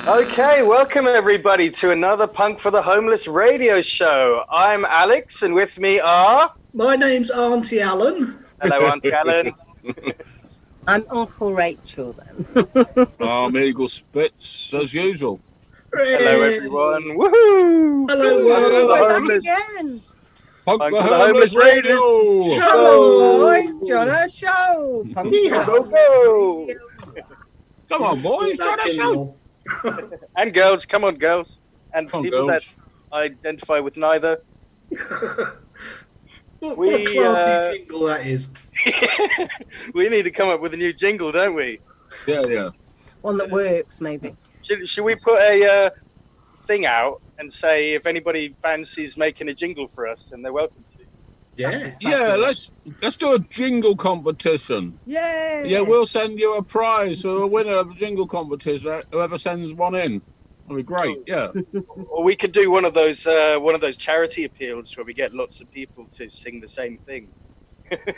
Okay, welcome everybody to another Punk for the Homeless radio show. I'm Alex, and with me are... My name's Auntie Alan. Hello, Auntie Alan. I'm Uncle Rachel, then. I'm Eagle Spitz, as usual. Hello, everyone. Woohoo! Hello, We're back Homeless. again. Punk Punk the for the Homeless Homeless Radio! Hello, boys. John, a show. Punk Yeah. Go, go! Come on, boys, join us out. And girls, come on, girls. And Come on, people girls. that identify with neither. What a classy jingle that is. We need to come up with a new jingle, don't we? Yeah. One that works, maybe. Should we put a thing out and say if anybody fancies making a jingle for us, then they're welcome to? Yeah, let's do a jingle competition. Yay! Yeah, we'll send you a prize for a winner of a jingle competition. Whoever sends one in. That'll be great, yeah. Or we could do one of those charity appeals where we get lots of people to sing the same thing.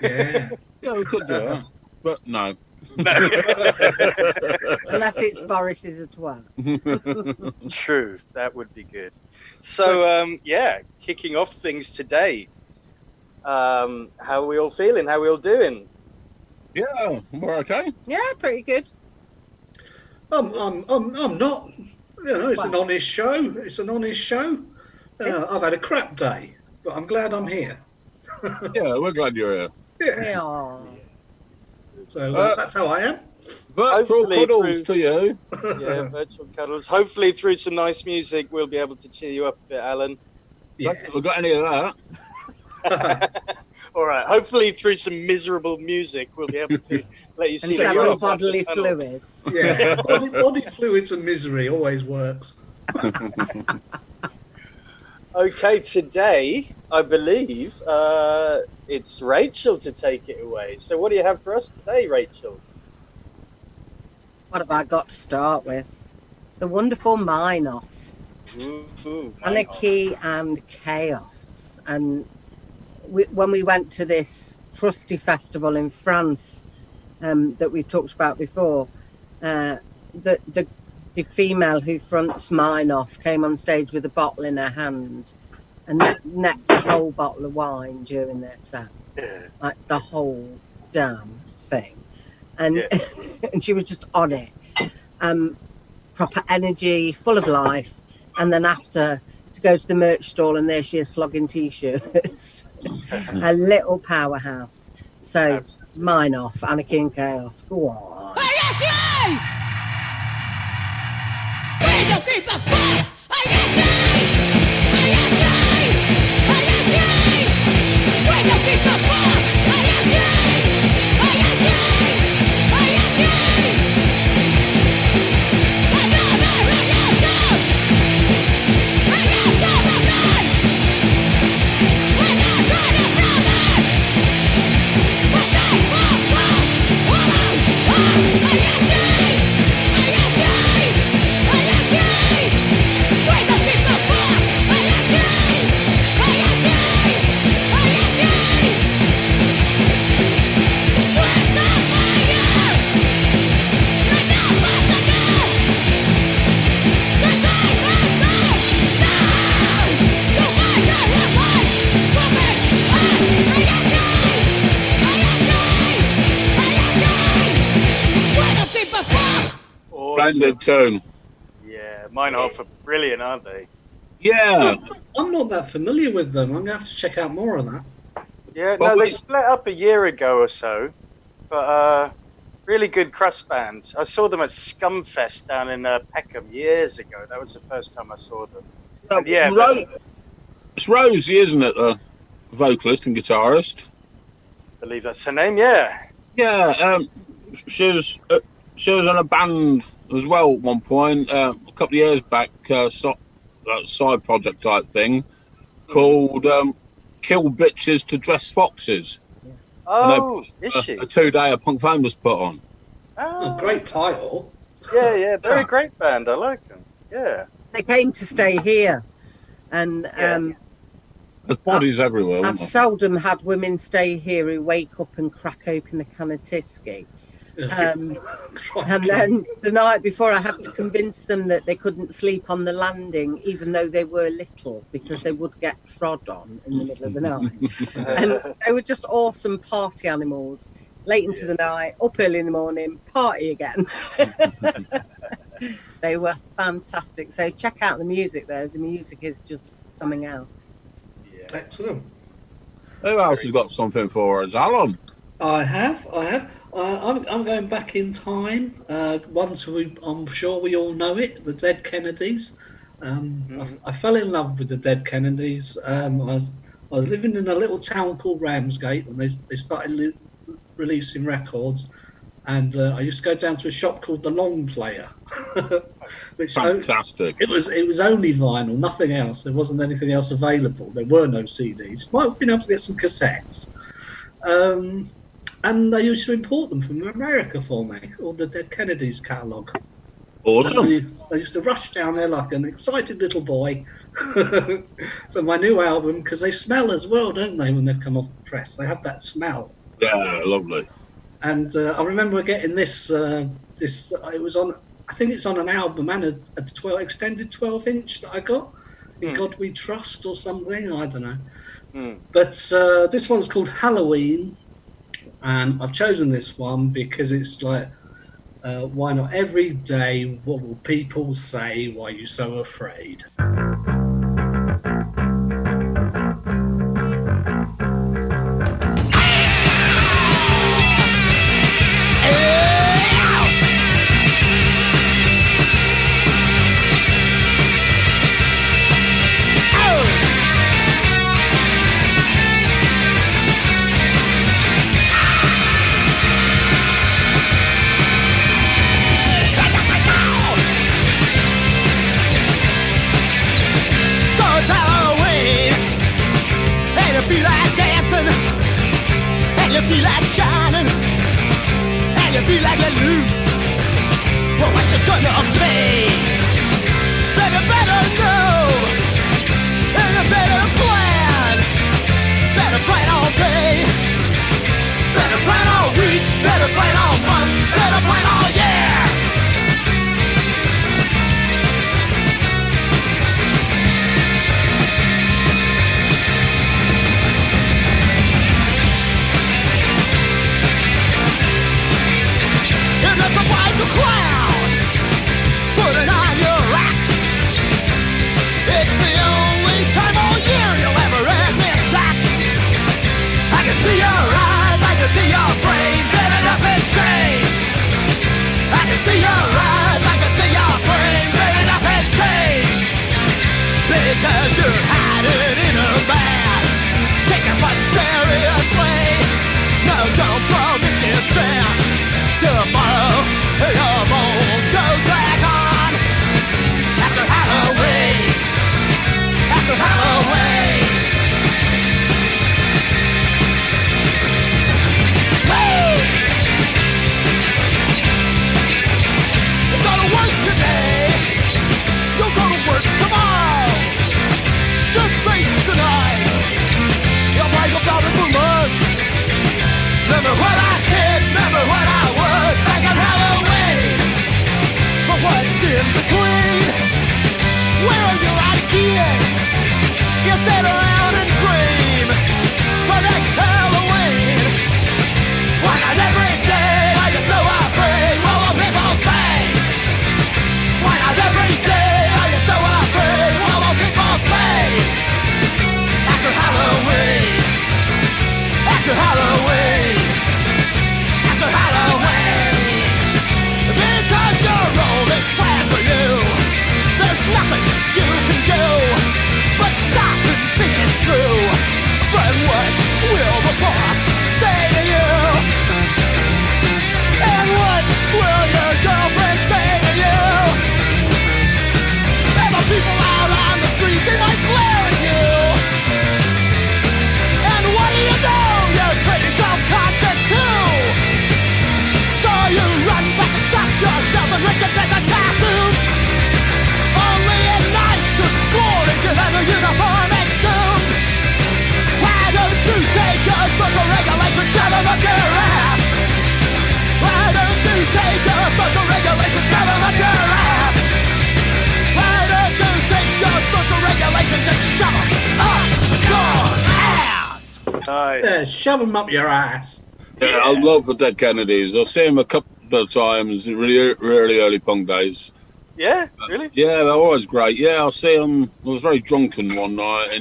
Yeah. Yeah, we could do that. But no. Unless it's Boris's as well. True, that would be good. So, kicking off things today. How are we all feeling? How are we all doing? Yeah, we're okay. Yeah, pretty good. I'm not. You know, it's an honest show. It's an honest show. I've had a crap day, but I'm glad I'm here. Yeah, we're glad you're here. Yeah. So that's how I am. Virtual Hopefully cuddles to you. Yeah, virtual cuddles. Hopefully through some nice music we'll be able to cheer you up a bit, Alan. Yeah. We've got any of that. All right. Hopefully through some miserable music we'll be able to let you And see several up bodily the tunnel. fluids. Yeah. Body fluids and misery always works. Okay, today I believe it's Rachel to take it away. So what do you have for us today, Rachel? What have I got to start with? The wonderful Meinhof. Ooh, Anarchy and chaos. And when we went to this trusty festival in France that we talked about before, the female who fronts Meinhof came on stage with a bottle in her hand and necked the whole bottle of wine during their set, like the whole damn thing. And and she was just on it, proper energy, full of life. And then after, to go to the merch stall, and there she is flogging t-shirts. A little powerhouse. So Meinhof, Anarchy and Chaos. Go on. Splendid tune. Yeah, Meinhof are brilliant, aren't they? Yeah. I'm not that familiar with them. I'm going to have to check out more of that. Yeah, Well, no, they split up a year ago or so, but really good crust band. I saw them at Scumfest down in Peckham years ago. That was the first time I saw them. And yeah, It's Rosie, isn't it? The vocalist and guitarist. I believe that's her name. Yeah. Yeah. She was in a band as well at one point. A couple of years back, side project type thing called "Kill Bitches to Dress Foxes." Oh, is she? A 2-day a Punk Fame was put on. Oh, great title. Yeah, they're a great band. I like them. Yeah. They came to stay here, and There's bodies everywhere. I've seldom had women stay here who wake up and crack open a can of Tisky. And then the night before, I had to convince them that they couldn't sleep on the landing, even though they were little, because they would get trod on in the middle of the night. And they were just awesome party animals. Late into the night, up early in the morning, party again. They were fantastic. So check out the music, though. The music is just something else. Yeah. Excellent. Who else has got something for us? Alan? I have. I'm going back in time. I'm sure we all know it. The Dead Kennedys. I fell in love with the Dead Kennedys. I was living in a little town called Ramsgate when they started releasing records, and I used to go down to a shop called the Long Player. Which Fantastic. It was only vinyl, nothing else. There wasn't anything else available. There were no CDs. Might have been able to get some cassettes. And they used to import them from America for me, all the Dead Kennedys catalogue. Awesome. I used to rush down there like an excited little boy for my new album, because they smell as well, don't they, when they've come off the press? They have that smell. Yeah, lovely. And I remember getting this. It was on. I think it's on an album and a extended 12-inch that I got. In God We Trust or something. I don't know. But this one's called Halloween, and I've chosen this one because it's like, why not every day? What will people say? Why are you so afraid? You feel like shining, and you feel like you're loose. Well, what you gonna play? Better know, and a better plan. Better plan all day, better plan all week, better plan all month, better plan all year. There's a white cloud social regulations and shove them up your ass. Nice. Yeah, shove them up your ass. Yeah, I love the Dead Kennedys. I've seen them a couple of times in really, really early punk days. Yeah, really? Yeah, they're always great. Yeah, I see them. I was very drunken one night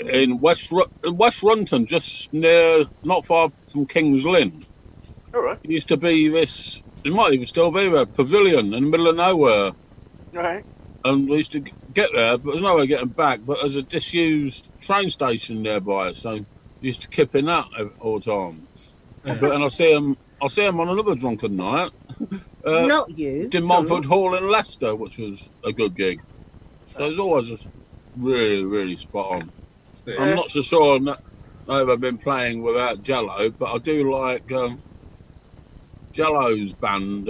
in West Runton, just near, not far from King's Lynn. All right. It used to be this. It might even still be there. Pavilion in the middle of nowhere. Right. And we used to get there, but there's no way of getting back. But there's a disused train station nearby, so we used to kip in that all the time. Yeah. But and I see them on another drunken night. Not you. In Montford Hall in Leicester, which was a good gig. So it's always just really, really spot on. Yeah. I'm not so sure I've ever been playing without Jello, but I do like Jello's band.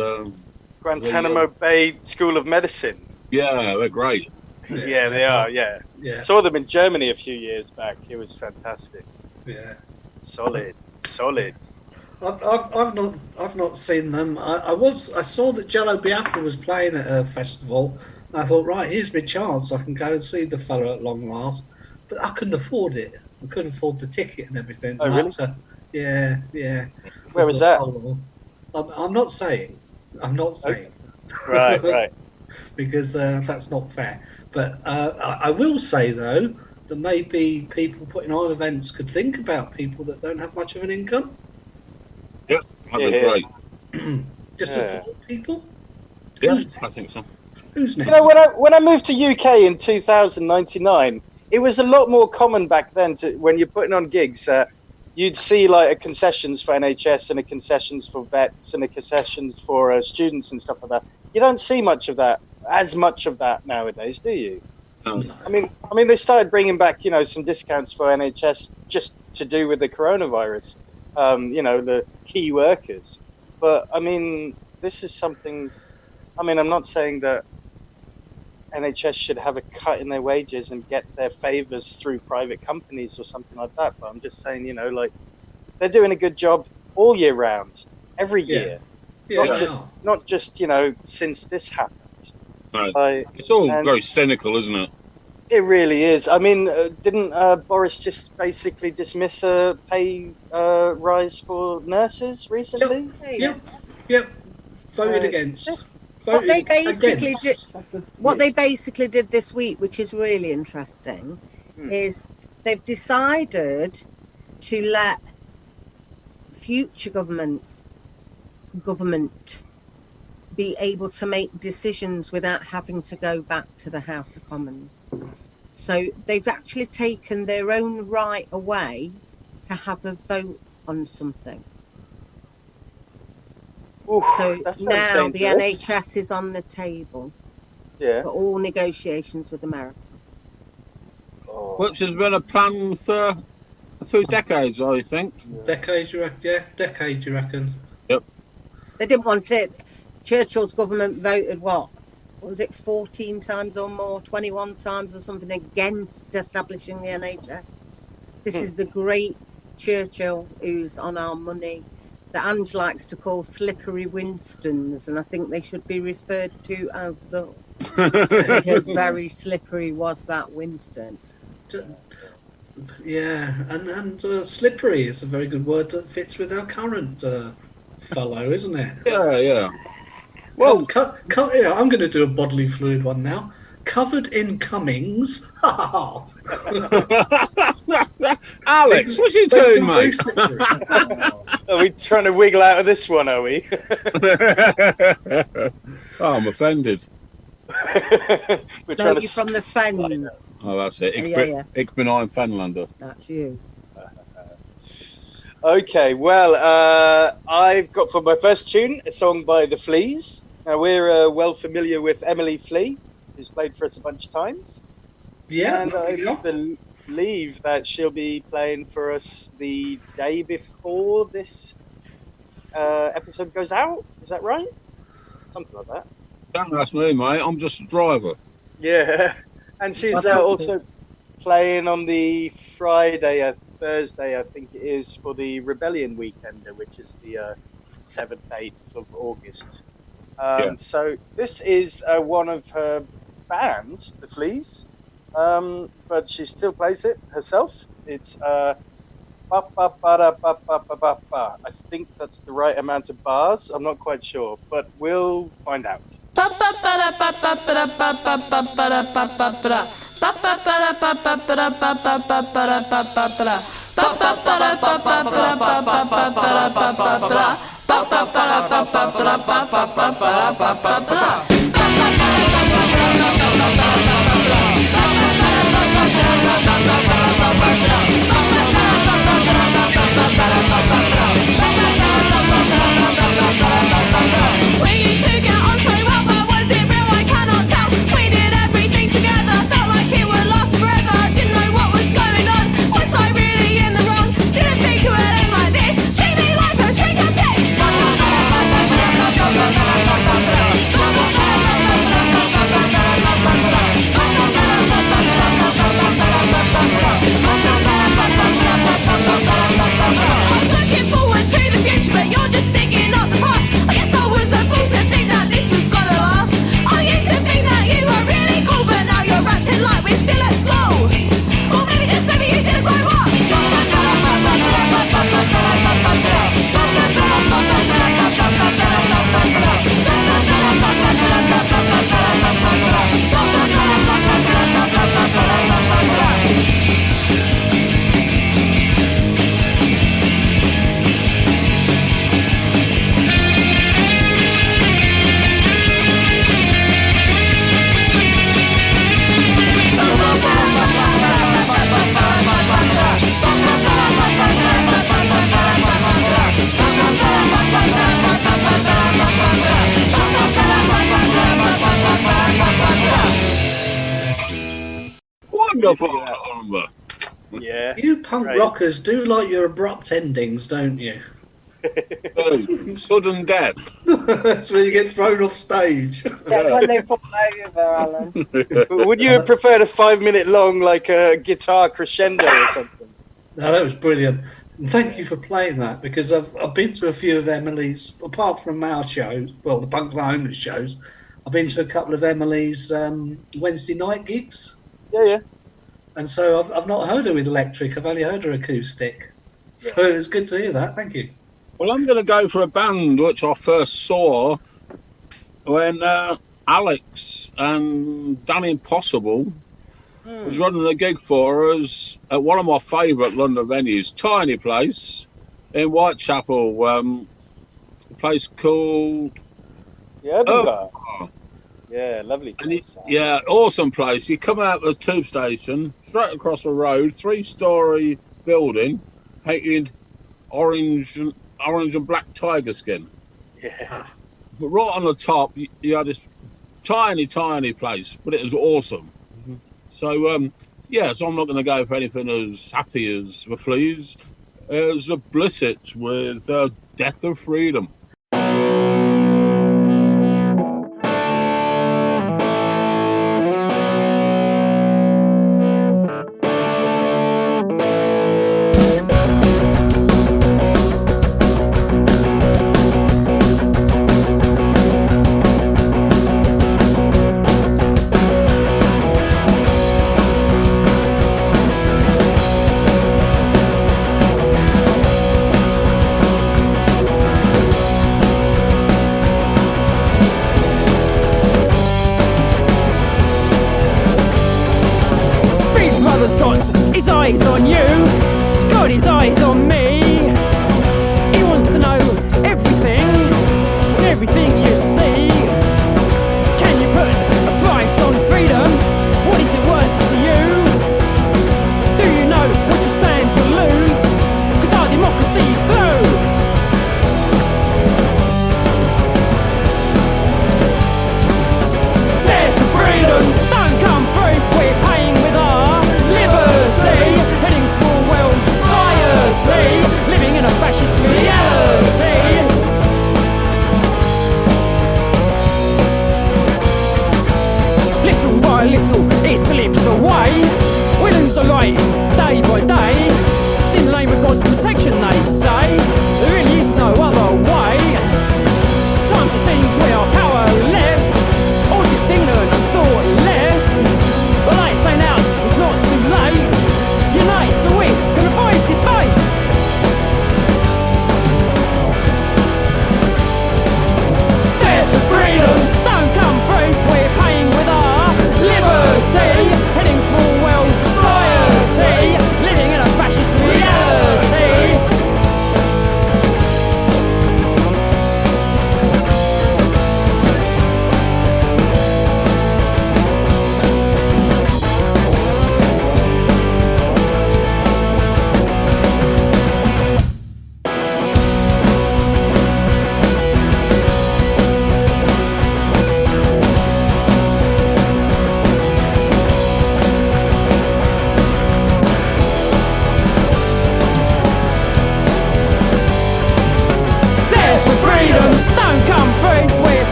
Guantanamo Bay School of Medicine. Yeah, they're great. Yeah, they are. Yeah. Yeah. Saw them in Germany a few years back. It was fantastic. Yeah. Solid. I've not seen them. I saw that Jello Biafra was playing at a festival. I thought, right, here's my chance. I can go and see the fella at long last. But I couldn't afford it. I couldn't afford the ticket and everything. Oh, really? Yeah. Where was that? I'm not saying. Right. Because that's not fair. But I will say, though, that maybe people putting on events could think about people that don't have much of an income. Yep, that'd be great. Just to support people. Yeah, I think so. Who's next? You know, when I moved to UK in 2099, it was a lot more common back then when you're putting on gigs. You'd see like a concessions for NHS and a concessions for vets and a concessions for students and stuff like that. You don't see as much of that nowadays, do you? No. I mean, they started bringing back, some discounts for NHS just to do with the coronavirus. The key workers. But I mean, this is something. I mean, I'm not saying that NHS should have a cut in their wages and get their favours through private companies or something like that. But I'm just saying, they're doing a good job all year round, every year, not just since this happened. Right. It's all very cynical, isn't it? It really is. I mean, didn't Boris just basically dismiss a pay rise for nurses recently? Yep. Voted against. What they basically did this week, which is really interesting, is they've decided to let future government be able to make decisions without having to go back to the House of Commons. So they've actually taken their own right away to have a vote on something. Oof, so now the dangerous. NHS is on the table for all negotiations with America. Oh. Which has been a plan for a few decades, I think. Decades, you reckon? Yeah, decades, you reckon? Yep. They didn't want it. Churchill's government voted what was it, 14 times or more, 21 times or something against establishing the NHS. This is the great Churchill who's on our money, that Ange likes to call slippery Winstons, and I think they should be referred to as those. Because very slippery was that Winston. Yeah, and slippery is a very good word that fits with our current fellow, isn't it? Yeah. Well, I'm going to do a bodily fluid one now. Covered in Cummings. Alex, what's you doing, mate? Are we trying to wiggle out of this one, are we? Oh, I'm offended. We're No, you're from the Fens. Oh, that's it. Ich bin ein Fenlander. That's you. Okay, well, I've got for my first tune a song by the Fleas. Now, we're well familiar with Emily Flea, who's played for us a bunch of times. Yeah, and I believe that she'll be playing for us the day before this episode goes out. Is that right? Something like that. Don't ask me, mate. I'm just a driver. Yeah, and she's also playing on the Thursday, I think it is, for the Rebellion Weekend, which is the 7th, 8th of August. So this is one of her band, the Fleas, but she still plays it herself. It's ba ba ba da ba ba ba ba ba. I think that's the right amount of bars. I'm not quite sure, but we'll find out. We used to get on so well, but was it real? I cannot tell. We did everything together, felt like it would last forever. Didn't know what was going on. Was I really in the wrong? Didn't think it would end like this. Treat me like a string of pigs. I was looking forward to the future, but you're just digging up the past. I guess I was a fool to think that this was gonna last. I used to think that you were really cool, but now you're acting like we're still at school. Or maybe just maybe you didn't grow up. Wonderful. Yeah. You punk Right. rockers do like your abrupt endings, don't you? Oh, sudden death. That's when you get thrown off stage. That's when they fall over, Alan. Would you have preferred a 5-minute long, like a guitar crescendo or something? No, that was brilliant. And thank you for playing that, because I've been to a few of Emily's, apart from our shows, well, the Punk for Homeless shows, I've been to a couple of Emily's Wednesday night gigs. Yeah. And so I've not heard her with electric, I've only heard her acoustic. So it was good to hear that, thank you. Well, I'm going to go for a band which I first saw when Alex and Danny Impossible was running a gig for us at one of my favourite London venues, tiny place in Whitechapel, a place called... Yeah, Bar. Yeah, lovely place. Yeah, awesome place. You come out of the tube station, straight across the road, 3-storey building, painted orange and black tiger skin. Yeah. But right on the top, you had this tiny place, but it was awesome. So, so I'm not going to go for anything as happy as the Fleas, as the Blissetts with Death of Freedom. Eyes on you, he's got his eyes on me. He wants to know everything, it's everything you see. Can you put a price on freedom? What is it worth to you? Do you know what you stand to lose? 'Cause our democracy's through. Death for freedom, don't come through, we're paying with our liberty, heading for a world society.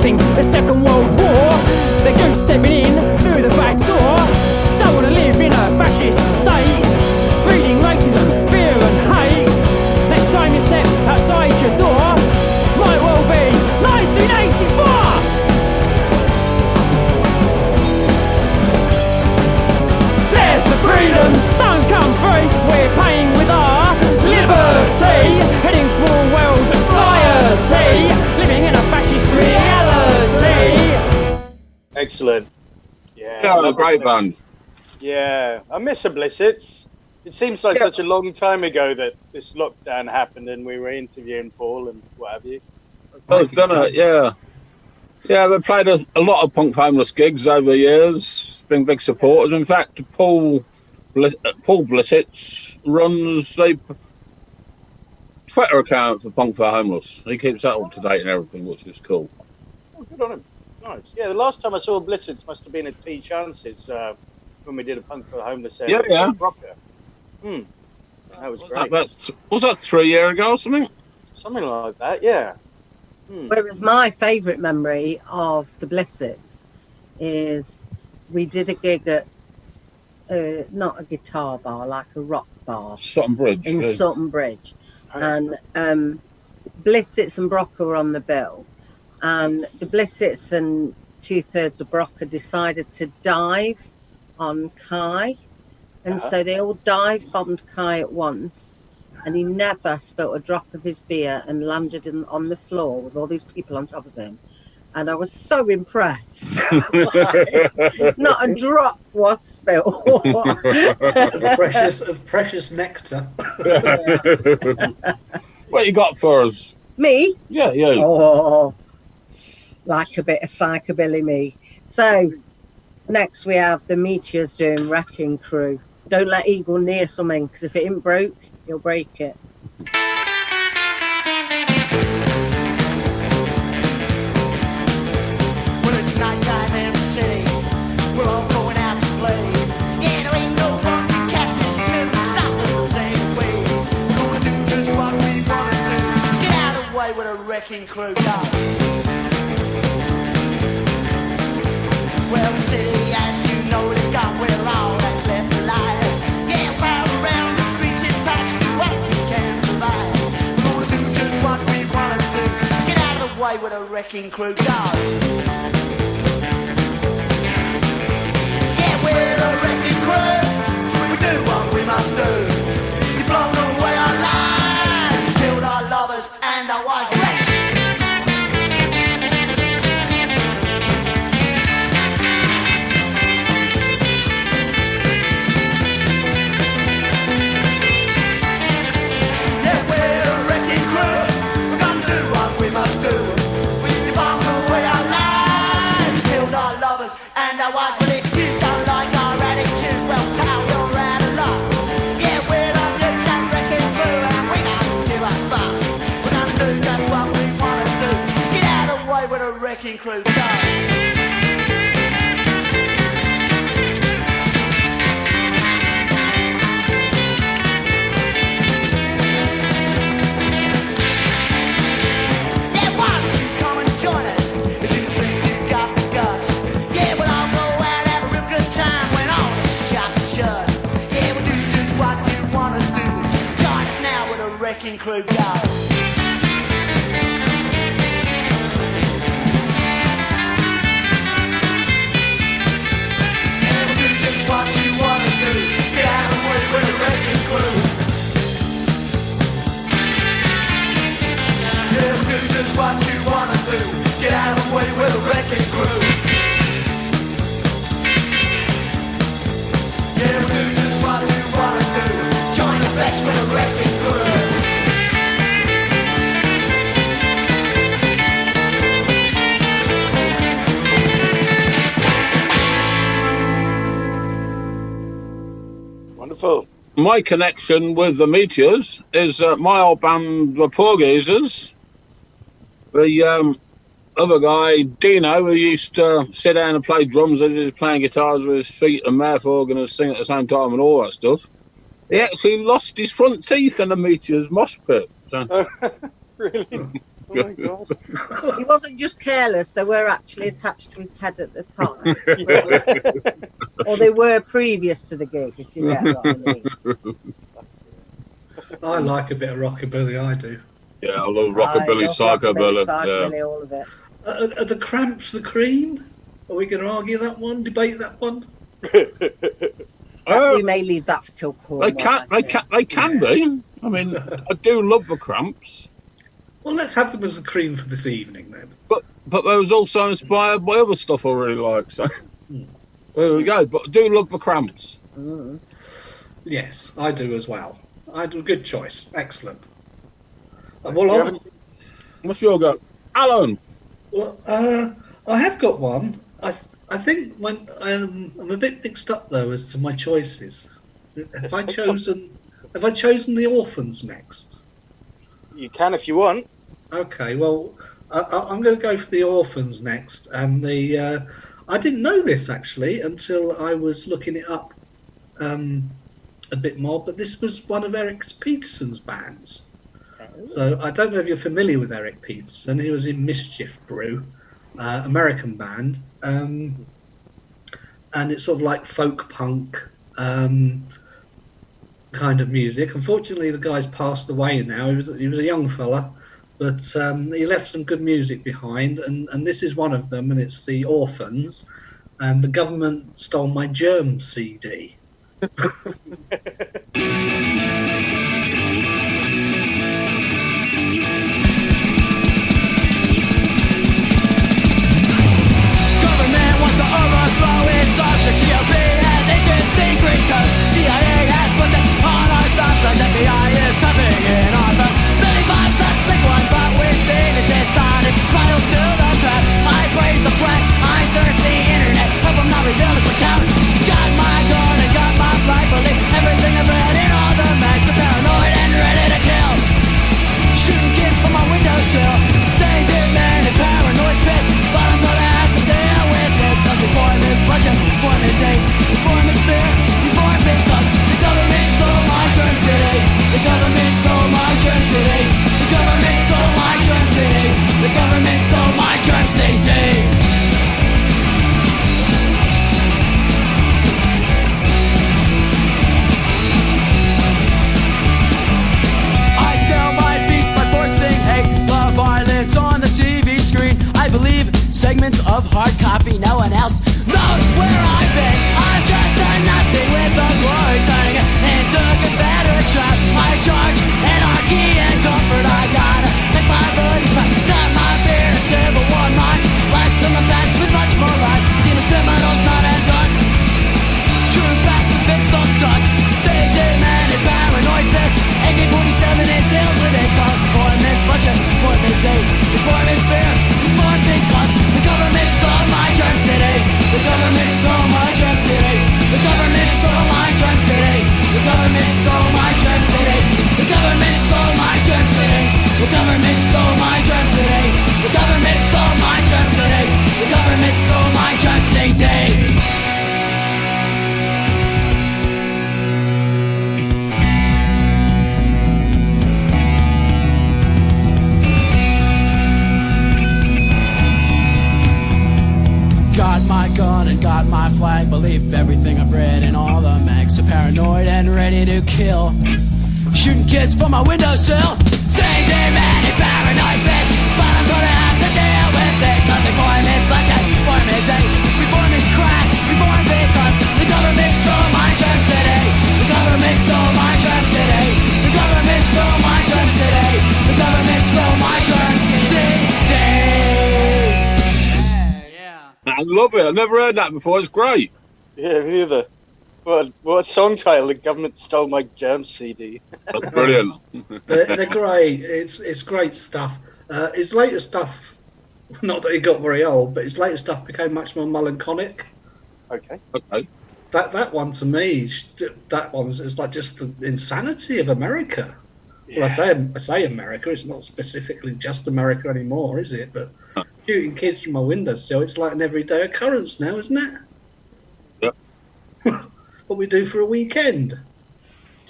fighting the Second World War. They're goose stepping in through the back door. Don't want to live in a fascist state, breeding racism, fear and hate. Next time you step outside your door, might well be 1984. Dare for freedom, don't come free. We're paying with our liberty, heading for a world society, living in a fascist reality. Excellent. Yeah, Yeah, a love great it. band. Yeah, I miss the Blissetts. It seems like such a long time ago that this lockdown happened and we were interviewing Paul and what have you. Does, doesn't it? Yeah. Yeah, they've played a lot of Punk for Homeless gigs over the years, been big supporters. In fact, Paul Blissetts runs a Twitter account for Punk for Homeless. He keeps that up to date and everything, which is cool. Oh, good on him. Nice. Yeah, the last time I saw Blissetts must have been at T Chance's when we did a Punk for the Homeless there. Yeah. Rocker. That was great. Was that 3 years ago or something? Something like that, yeah. Whereas my favourite memory of the Blissetts is we did a gig at not a guitar bar, like a rock bar Sutton Bridge. in Yeah. Sutton Bridge, and Blissetts and Brocker were on the bill, and the Blissetts and 2/3 of Brocker decided to dive on Kai, and so they all dive bombed Kai at once, and he never spilt a drop of his beer and landed on the floor with all these people on top of him. And I was so impressed. Like, not a drop was spilled. precious nectar. What you got for us? Me? Yeah. Oh, like a bit of psychobilly me. So next we have the Meteors doing Wrecking Crew. Don't let Eagle near something, because if it ain't broke, he'll break it. Well, it's nighttime in the city. We're all going out to play. Yeah, there ain't no one to catch us. You couldn't stop us anyway. We're gonna do just what we wanna do. Get out of the way with a wrecking crew, go. Well, the city, as you know, it's got where all that's left alive. Yeah, proud around the streets and patch do what we can survive. We're gonna do just what we wanna do. Get out of the way with a wrecking crew, go. Yeah, we're a wrecking crew. We do what we must do. You've blown away our lives, you killed our lovers and our wives. Wrecking crew, go. Wrecking crew, go. What you wanna do, get out of the way with a wrecking crew. Yeah, we'll do just what you wanna do, join the best with a wrecking crew. Wonderful. My connection with the Meteors is my old band, the Porgeezers. The other guy, Dino, who used to sit down and play drums as he was playing guitars with his feet and mouth organ and sing at the same time and all that stuff, he actually lost his front teeth in the Meteors mosh pit. So. Really? Oh my god. He wasn't just careless, they were actually attached to his head at the time. Or they were previous to the gig, if you get what I mean. I like a bit of rockabilly, I do. Yeah, I love rockabilly, I love psychobilly. psychobilly, all of it. Are the Cramps the cream? Are we going to argue that one? Debate that one? We may leave that till Cornwall. They can be. I mean, I do love the Cramps. Well, let's have them as the cream for this evening then. But they was also inspired by other stuff I really like. So there we go. But I do love the Cramps. Mm. Yes, I do as well. I do. Good choice. Excellent. What's your go, Alan? Well, I have got one. I think when I'm a bit mixed up though as to my choices. Have I chosen the Orphans next? You can if you want. Okay, well, I'm going to go for the Orphans next, and I didn't know this actually until I was looking it up a bit more. But this was one of Eric Peterson's bands. So I don't know if you're familiar with Eric Peterson. He was in Mischief Brew, American band, and it's sort of like folk punk kind of music. Unfortunately, the guy's passed away now. He was a young fella, but he left some good music behind, and this is one of them, and it's the Orphans, and the government stole my Germ CD. Overthrow its object, TOP has ancient secret codes. CIA has put them on our stop signs. FBI is something in our boat. 35 plus like one, but we've seen is dishonest. Trials to the past. I praise the press, I surf the internet. Hope I'm not revealed as a coward. Got my gun and got my flag. Believe everything I've read in all the mags. I'm paranoid and ready to kill. Shooting kids from my windowsill. Saying dead man and paranoid piss. But I'm gonna have to deal with it. Reform is bloodshed, reform is hate, reform is fear, reform because the government stole my germ city. The government stole my germ city. The government stole my germ city. The government stole my germ city. I sell my beast by forcing hate, the violence on the TV screen. I believe segments of hard copy, no one else knows where I've been. I'm just a Nazi with a glory, turning it into a Confederate trap. I charge anarchy and comfort. I gotta make my buddies proud. Got my beard and civil war mind. Less in the past with much more lies. Seen as criminals, not as us. True pacifists don't suck. Say day man and paranoid pest. AK-47 and deals with it. Cause reform is bloodshed, reform is hate, reform is fear, reform because the government stole my germ city. The government stole my germ city. The government stole my germ city. The government stole my germ city. The government stole my germ city. The government stole my germ city. The government stole my germ city. The government stole my germ city. Got my gun and got my flag. Believe everything I've read in all the mags. So paranoid and ready to kill. Shooting kids from my windowsill. Saying they're mad and paranoid pissed. But I'm gonna have to deal with it. Cause reform is bloodshed, reform is hate, reform is crass, reform because the government stole my germ city. The government stole my germ city. The government stole my germ city. The government stole my germ city. I love it. I've never heard that before. It's great. Yeah, me neither. What song title? The government stole my germ CD. That's brilliant. They're great. It's great stuff. His later stuff, not that he got very old, but his later stuff became much more melancholic. Okay. Okay. That one to me, that one is like just the insanity of America. Well, I say America. It's not specifically just America anymore, is it? But shooting kids from my windowsill, it's like an everyday occurrence now, isn't it? Yep. What we do for a weekend.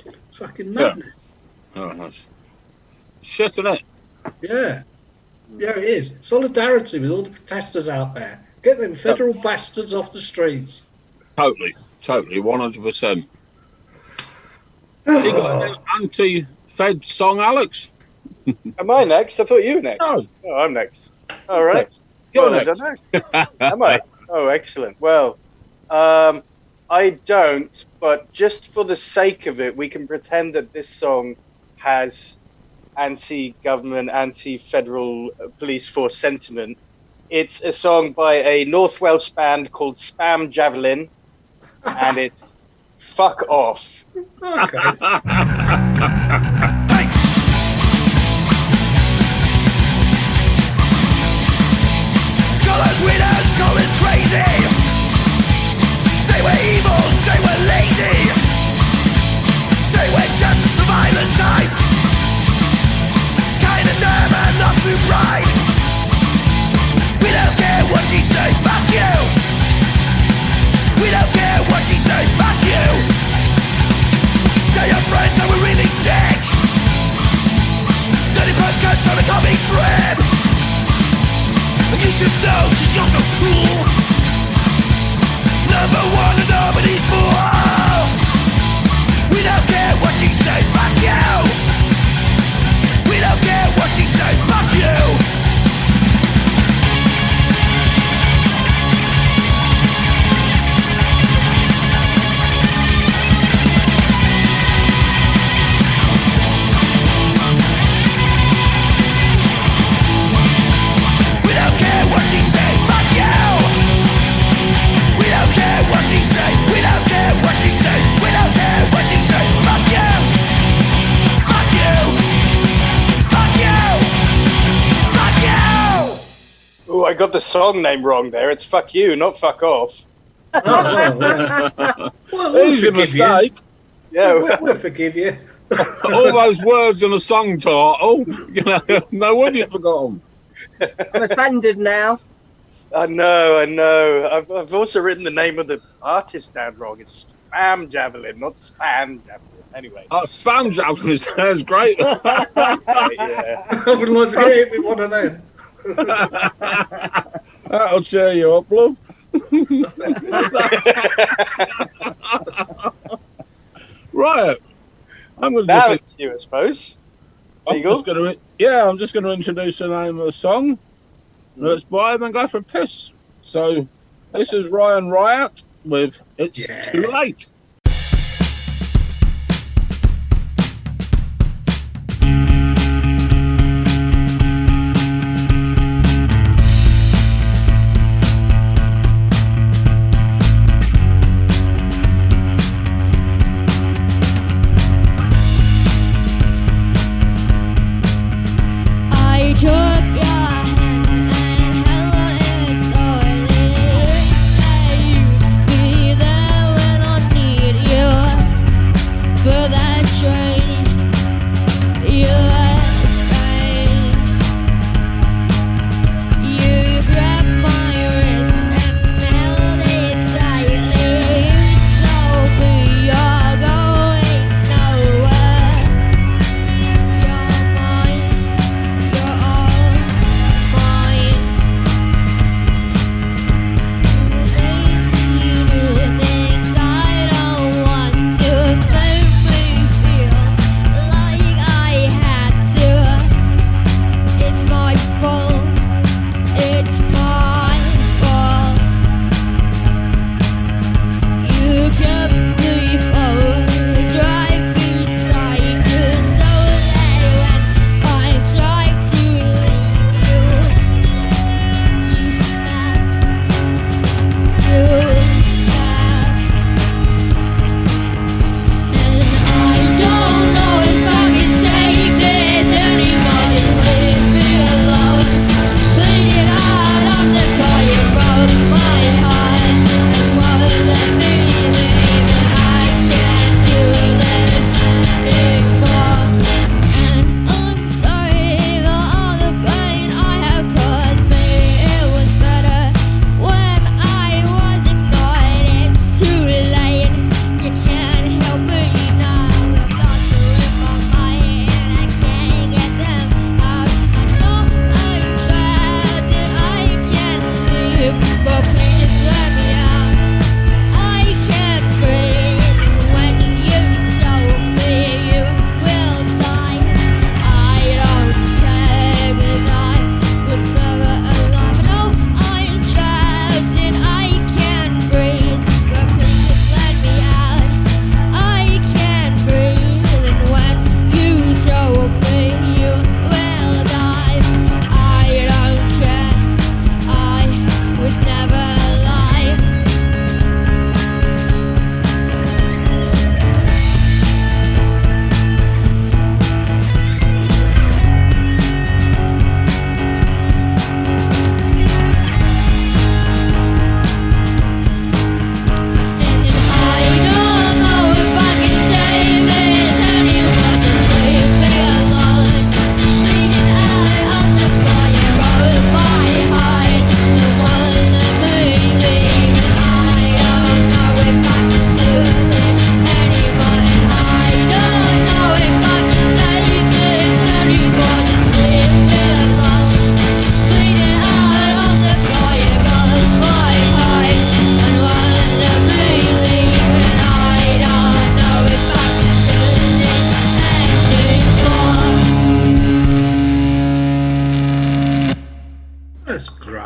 It's fucking madness. Oh, nice. Shit, isn't it? Yeah. Yeah, it is. Solidarity with all the protesters out there. Get them federal bastards off the streets. Totally, 100%. You got an anti-Fed song, Alex? Am I next? I thought you were next. No. Oh, I'm next. All right. You're well, next. I don't know. Am I? Oh, excellent. Well, I don't, but just for the sake of it, we can pretend that this song has anti-government, anti-federal police force sentiment. It's a song by a North Welsh band called Spam Javelin, and it's Fuck Off. Okay. Call us winners, call us crazy. Say we're evil, say we're lazy. Say we're just the violent type. Kinda dumb and not too bright. We don't care what you say, fuck you. We don't care what you say, fuck you. Tell your friends that we're really sick. Dirty punk cunts on a comic trip. You should know, cause you're so cool. Number one and nobody's fool. We don't care what you say, fuck you. We don't care what you say, fuck you. Oh, I got the song name wrong there. It's Fuck You, not Fuck Off. Easy mistake. Yeah, We'll forgive you. All those words in a song title, you know, no wonder you forgot them. I'm offended now. I know. I've also written the name of the artist down wrong. It's Spam Javelin, not Spam Javelin. Anyway. Spam Javelin sounds great. Yeah. I would like to get hit with one of them. That'll cheer you up, love. Right. I'm going to now it's you, I suppose. I'm just going to introduce the name of the song. Let's buy them and go for a piss. So this is Riot with It's Too Late. I took your hand and held it so it say you'd be there when I need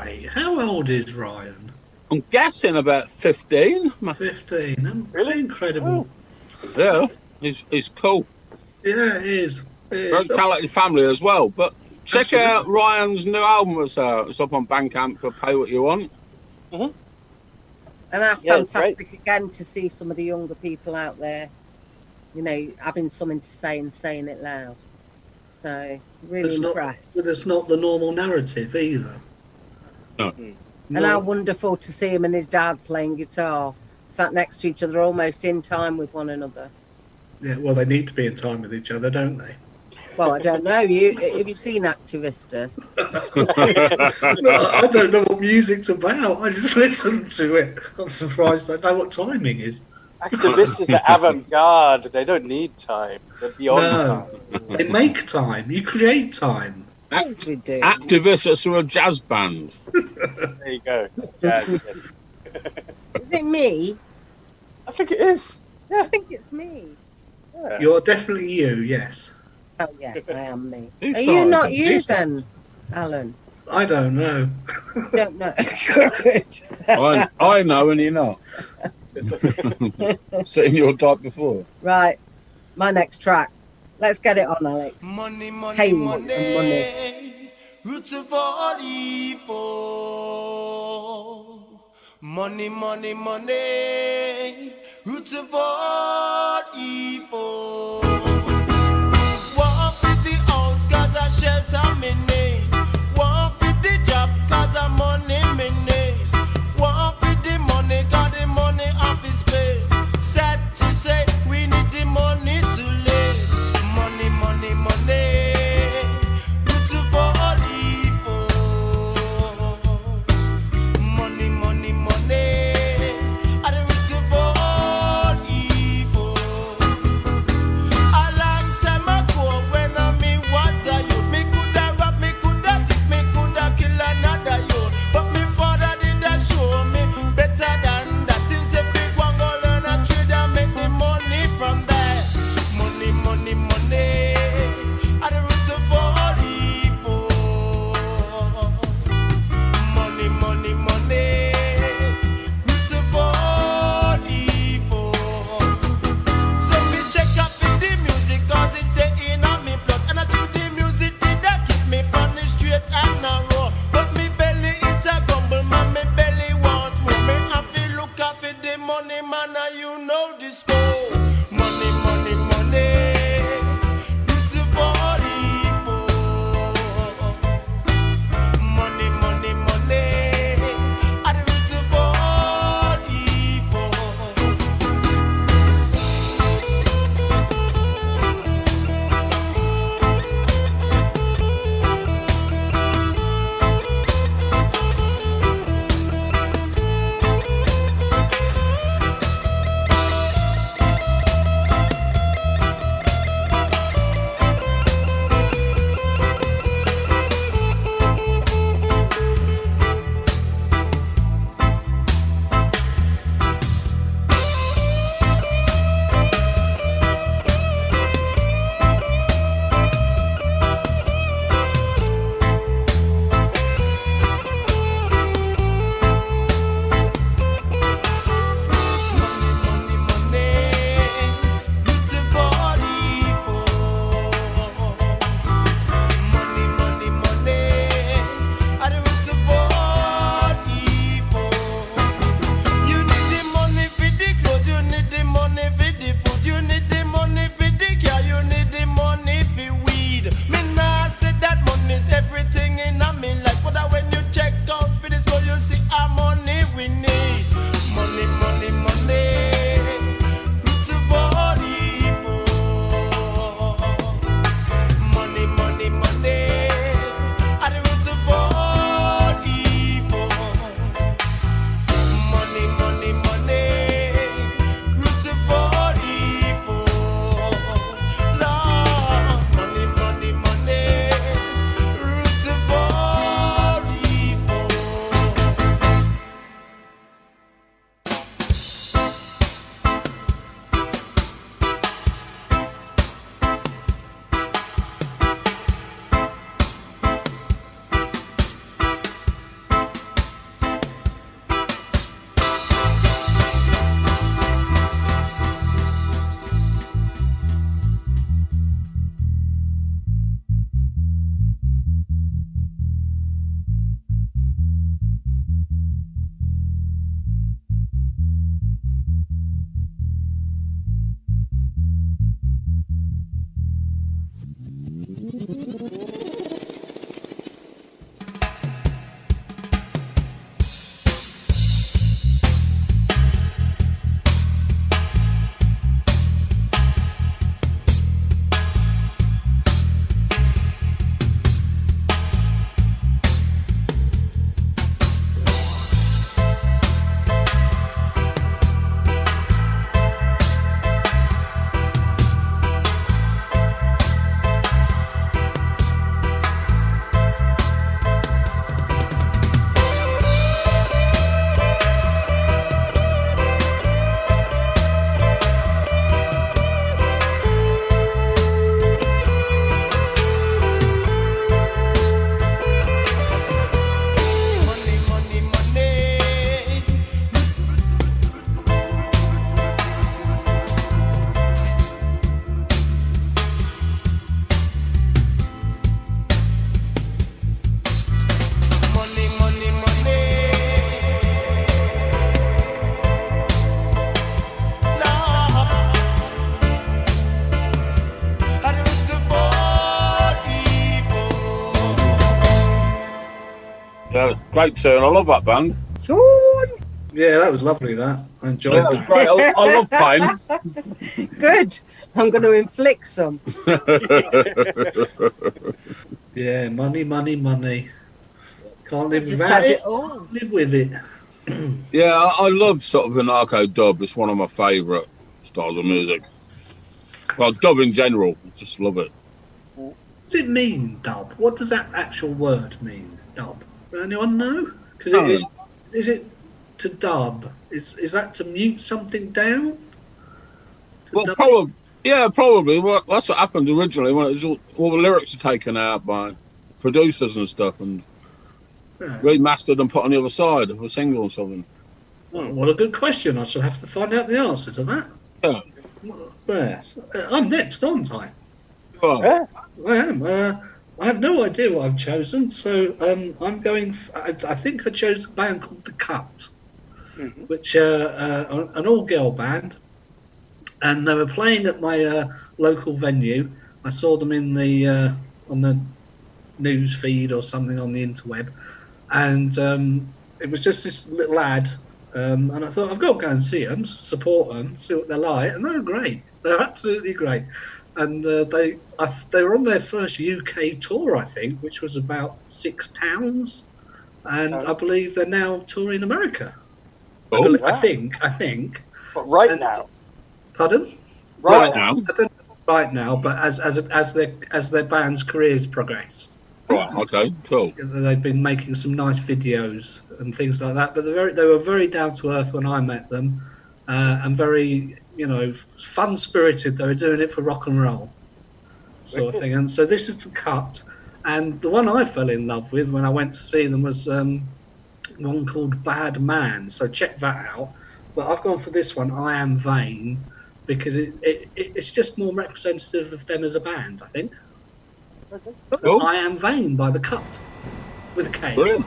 great. How old is Ryan? I'm guessing about 15. 15. Really? Incredible. Yeah, he's cool. Yeah, it is. Very talented family as well. But check out Ryan's new album that's out. It's up on Bandcamp for Pay What You Want. And that's fantastic again to see some of the younger people out there, you know, having something to say and saying it loud. So really impressed. But it's not the normal narrative either. No. And how wonderful to see him and his dad playing guitar, sat next to each other, almost in time with one another. Yeah, well, they need to be in time with each other, don't they? Well, I don't know. Have you seen Activistas? No, I don't know what music's about. I just listen to it. I'm surprised I know what timing is. Activistas are avant-garde. They don't need time. They're beyond time. They make time. You create time. Yes, we do. Activists are a jazz band. There you go. Yes. Is it me? I think it is. Yeah. I think it's me. Yeah. You're definitely you, yes. Oh, yes, I am me. Who Are you started not it? you Who then, Alan? I don't know. Don't know. Good. I know, and you're not. Seen your type before. Right, my next track. Let's get it on, Alex. Money, money, Hey, money, money. roots of all evil. Money, money, money, roots of all evil. Walk with the house, cause I shelter me need. Walk with the job, cause I money me need. Walk with the money, cause the money office pay. Sad to say, we need the money to live. Money, money, money, roots of all evil. Money, money, money, are the roots of all evil. A long time ago, when I me was a youth, me could have robbed Great tune. I love that band. Sean, Yeah, that was lovely. That I enjoyed Yeah, it was that. great. I love P.A.I.N. good. I'm going to inflict some. Yeah, money, money, money. Can't live Just without says it. it all. Live with it. Yeah, I love sort of anarcho dub. It's one of my favourite styles of music. Well, dub in general. I just love it. What does it mean, dub? What does that actual word mean, dub? Anyone know? Because No. is it to dub? Is that to mute something down? To Well, dub? probably. Yeah, probably. Well, that's what happened originally when it was all the lyrics are taken out by producers and stuff and Yeah. remastered and put on the other side of a single or something. What a good question. I shall have to find out the answer to that. Yeah. Yes. I'm next, aren't I? Well, Yeah. I am. I have no idea what I've chosen, so I'm going. I think I chose a band called The Cut, which an all-girl band, and they were playing at my local venue. I saw them in the on the news feed or something on the interweb, and it was just this little ad. And I thought, I've got to go and see them, support them, see what they're like, and they're great. They're absolutely great. And they were on their first UK tour, I think, which was about 6 towns, and I believe they're now touring America. Oh, I think. But right And- now. Pardon? right now. I don't know right now, but as their band's careers progressed, Right, okay, cool. they've been making some nice videos and things like that. But they were very down to earth when I met them, and very, fun spirited. They were doing it for rock and roll, sort of thing. And so this is The Cut, and the one I fell in love with when I went to see them was one called Bad Man. So check that out. But I've gone for this one, I Am Vain, because it's just more representative of them as a band, I think. Cool. I Am Vain by The Cut, with a K. Brilliant.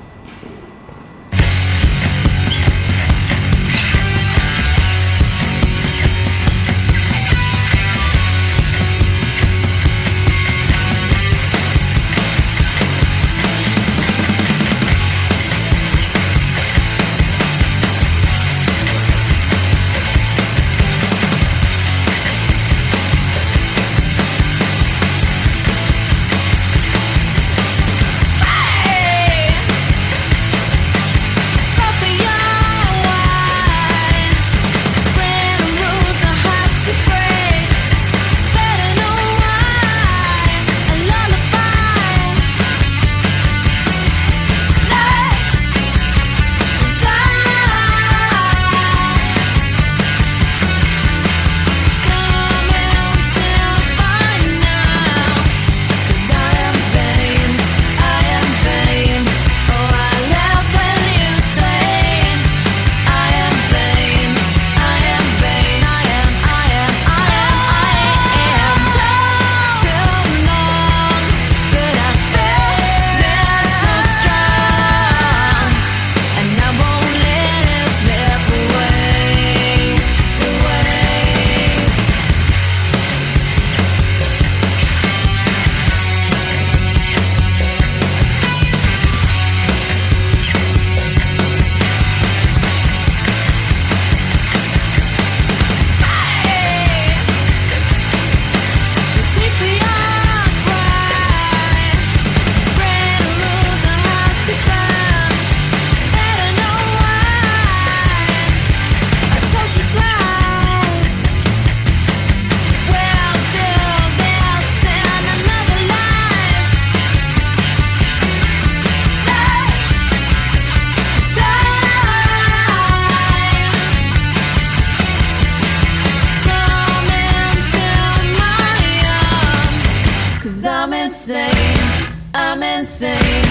I'm insane.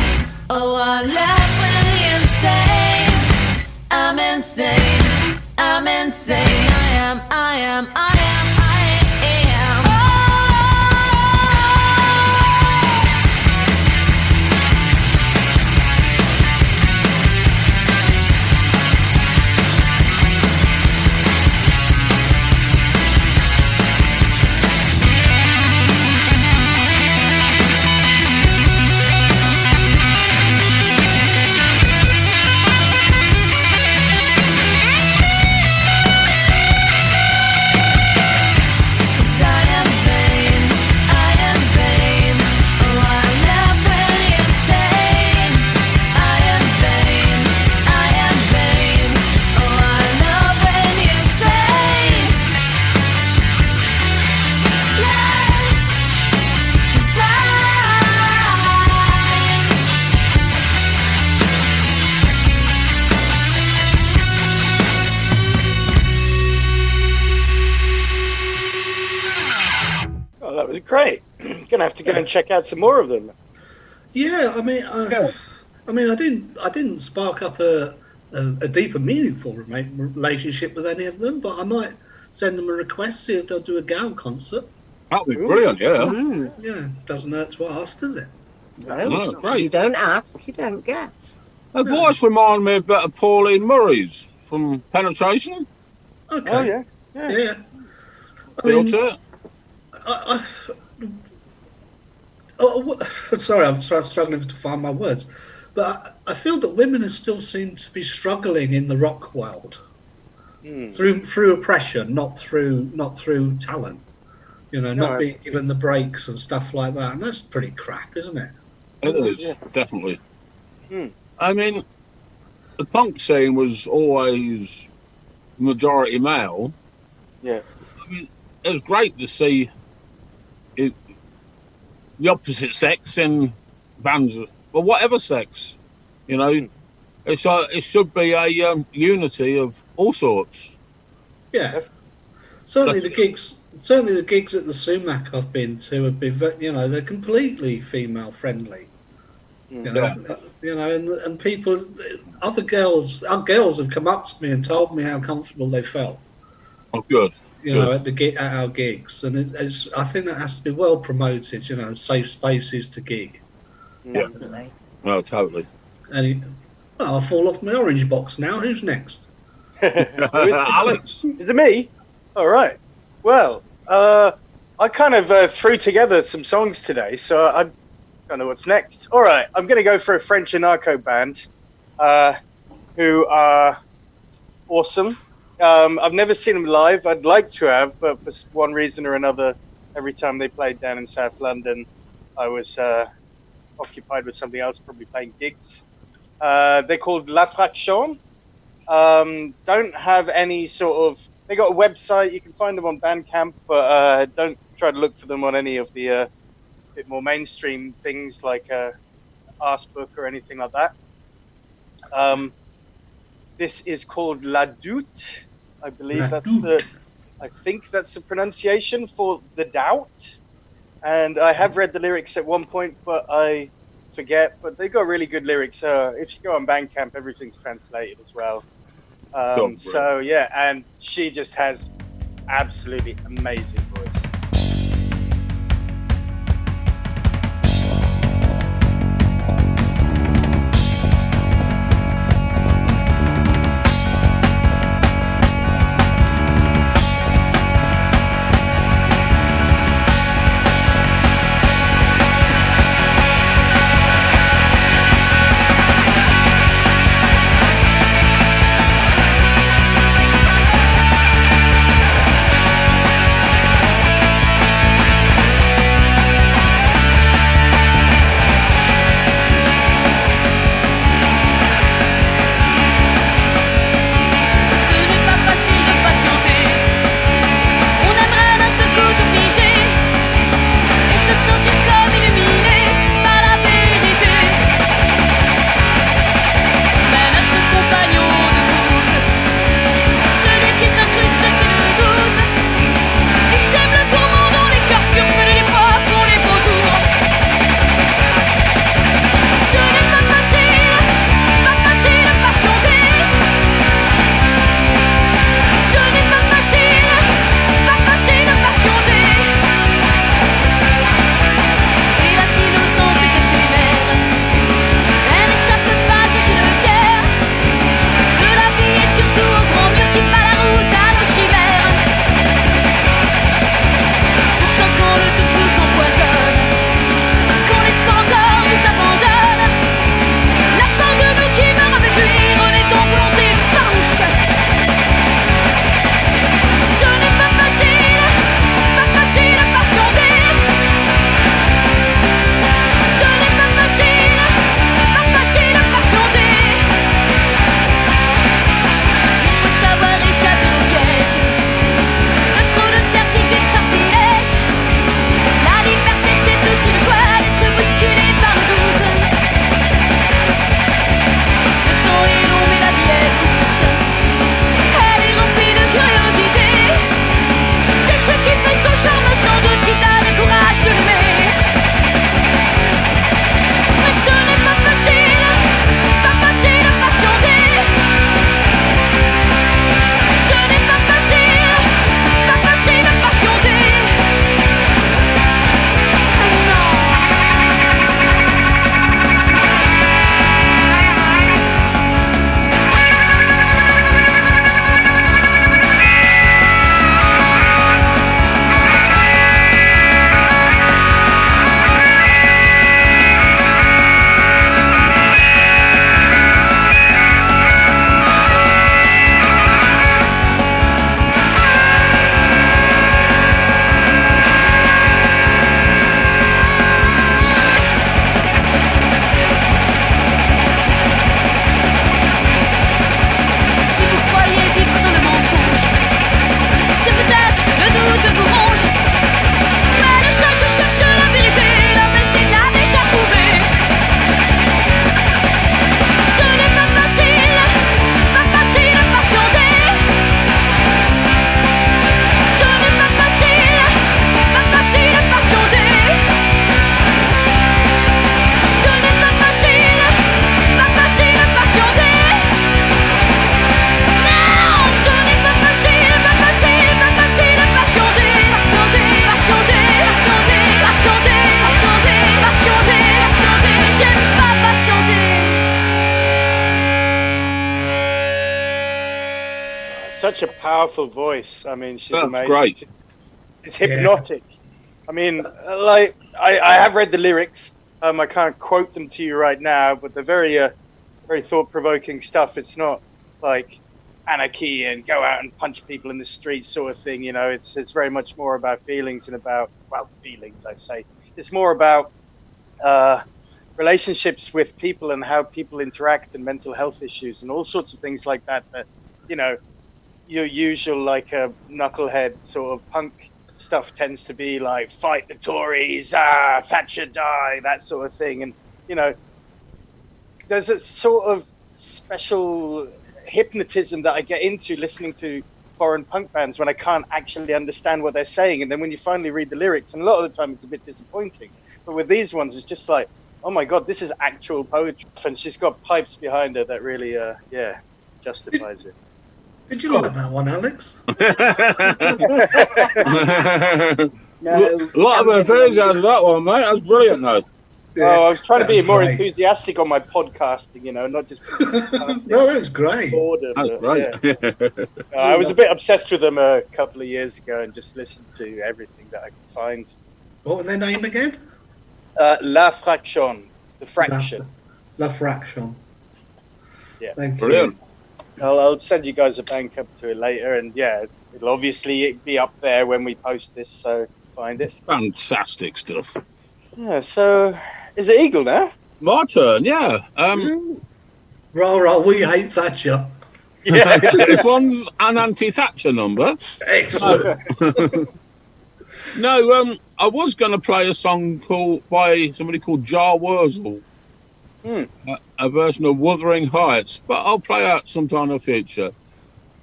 Oh, I laugh when you say I'm insane. I'm insane. I am. Great. Gonna have to go and check out some more of them. Yeah, I mean, I didn't spark up a deeper, meaningful relationship with any of them, but I might send them a request, see if they'll do a Gal concert. That'd be brilliant, yeah. Mm. Yeah, doesn't hurt to ask, does it? No, great. You don't ask, you don't get. Her voice reminded me a bit of Pauline Murray's from Penetration. Okay. Oh yeah. Yeah. I Feel mean, to it. Sorry, I'm struggling to find my words, but I feel that women still seem to be struggling in the rock world through oppression, not through talent. You know, not being given the breaks and stuff like that, and that's pretty crap, isn't it? It is, definitely. I mean, the punk scene was always majority male. Yeah. I mean, it was great to see the opposite sex in bands, or whatever sex. You know, it should be a unity of all sorts. Yeah. Certainly the gigs at the Sumac I've been to have been, they're completely female friendly. You know, and people, our girls have come up to me and told me how comfortable they felt. Oh, good. You know, at our gigs, and I think that has to be well promoted. You know, safe spaces to gig. Definitely. Well, totally. And I'll fall off my orange box now. Who's next? Alex. Is it me? All right. Well, I kind of threw together some songs today, so I don't know what's next. All right, I'm going to go for a French anarcho band who are awesome. I've never seen them live. I'd like to have, but for one reason or another, every time they played down in South London, I was occupied with something else, probably playing gigs. They're called La Fraction. Don't have any sort of... They got a website. You can find them on Bandcamp, but don't try to look for them on any of the bit more mainstream things like Arsbook or anything like that. This is called La Doute. I believe I think that's the pronunciation for the doubt. And I have read the lyrics at one point, but I forget. But they got really good lyrics. If you go on Bandcamp, everything's translated as well. So yeah, and she just has absolutely amazing voice. such a powerful voice. I mean, she's That's amazing. great. It's hypnotic. I mean, like I have read the lyrics. I can't quote them to you right now, but they're very thought-provoking stuff. It's not like anarchy and go out and punch people in the streets sort of thing. You know, it's very much more about feelings and about, well, feelings, I say. It's more about relationships with people and how people interact and mental health issues and all sorts of things like that. That, you know, your usual like a knucklehead sort of punk stuff tends to be like fight the Tories, Thatcher die, that sort of thing. And, you know, there's a sort of special hypnotism that I get into listening to foreign punk bands when I can't actually understand what they're saying. And then when you finally read the lyrics, and a lot of the time it's a bit disappointing, but with these ones, it's just like, oh my God, this is actual poetry. And she's got pipes behind her that really, justifies it. Did you like that one, Alex? No. A lot of enthusiasm that one, mate. That's brilliant, though. Oh, I was trying to be more great. enthusiastic on my podcasting, you know, not just No, that was great. boredom. That's but, great. yeah. I was a bit obsessed with them a couple of years ago and just listened to everything that I could find. What was their name again? La Fraction, the fraction. La Fraction. Yeah. Thank Brilliant. you. I'll send you guys a bank up to it later, and yeah, it'll obviously be up there when we post this, so find it. Fantastic stuff. Yeah, so is it Eagle now? My turn, yeah. Rah, we hate Thatcher. Yeah. This one's an anti-Thatcher number. Excellent. No, I was going to play a song by somebody called Jar Wurzel, a version of Wuthering Heights, but I'll play that sometime in the future.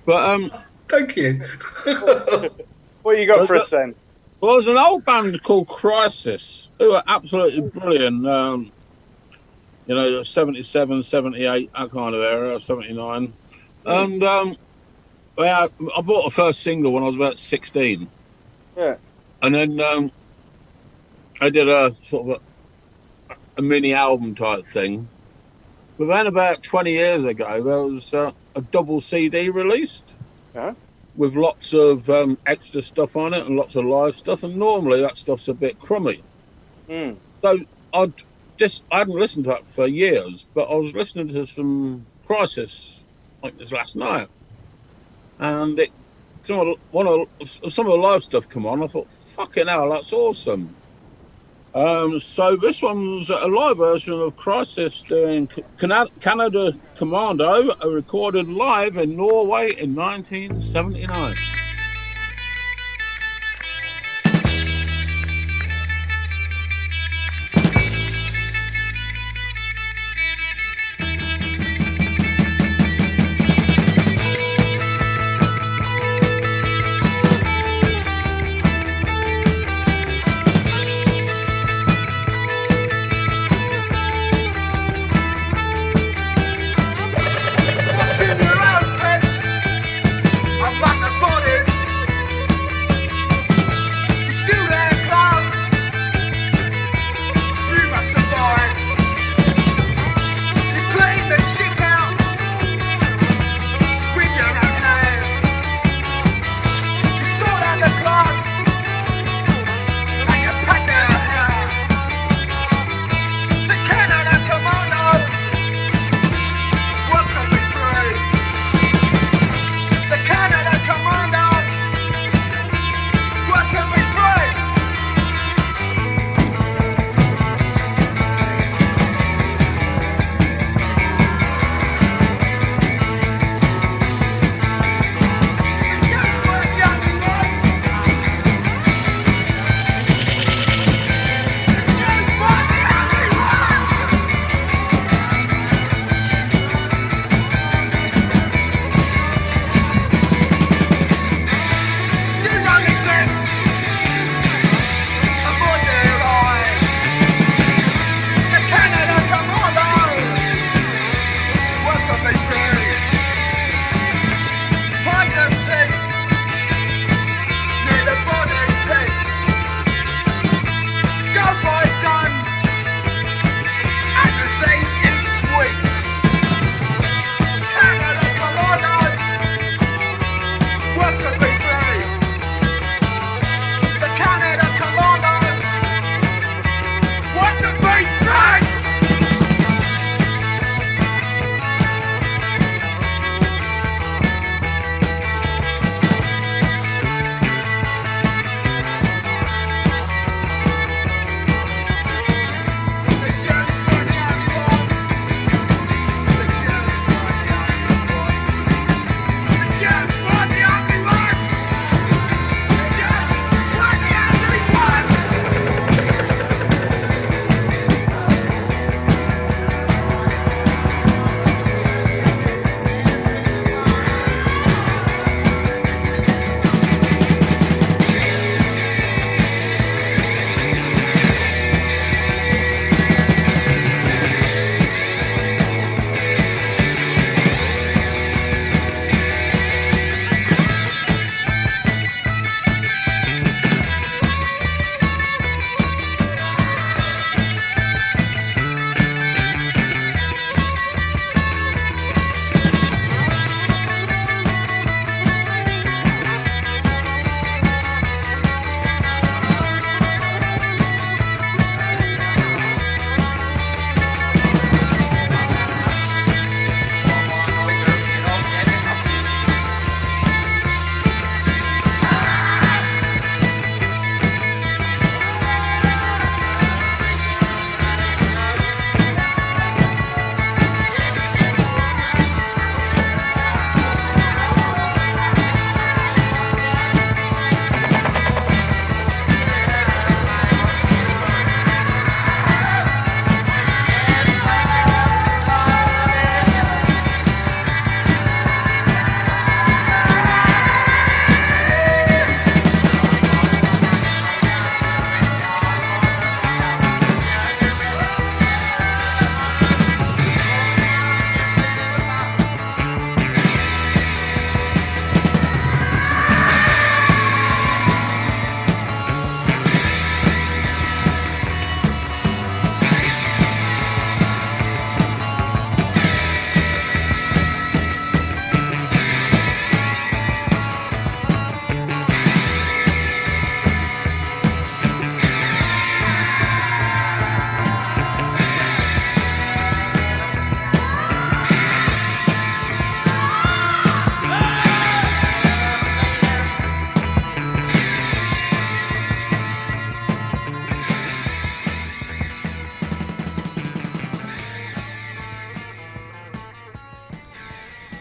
But Thank you. What you got for us then? well, there's an old band called Crisis, who are absolutely brilliant. You know, 77, 78, that kind of era, 79. And I bought the first single when I was about 16. Yeah. And then I did a sort of a mini album type thing. But then about 20 years ago, there was a double CD released with lots of extra stuff on it and lots of live stuff. And normally that stuff's a bit crummy. So I hadn't listened to that for years, but I was listening to some Crisis like this last night. And some of the live stuff come on. I thought, fucking hell, that's awesome. So this one's a live version of Crisis doing Canada Commando, recorded live in Norway in 1979. What's in your outfits? I'm like a 40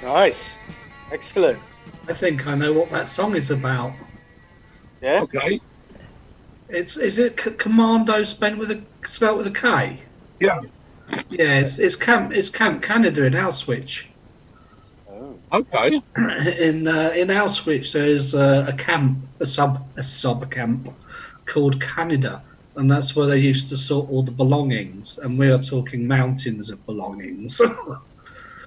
Nice. Excellent. I think I know what that song is about. Yeah? Okay. Is it Commando spelled with a K? Yeah. Yeah, it's Camp Canada in Auschwitz. Oh. Okay. In Auschwitz, there's a sub camp called Canada, and that's where they used to sort all the belongings. And we are talking mountains of belongings,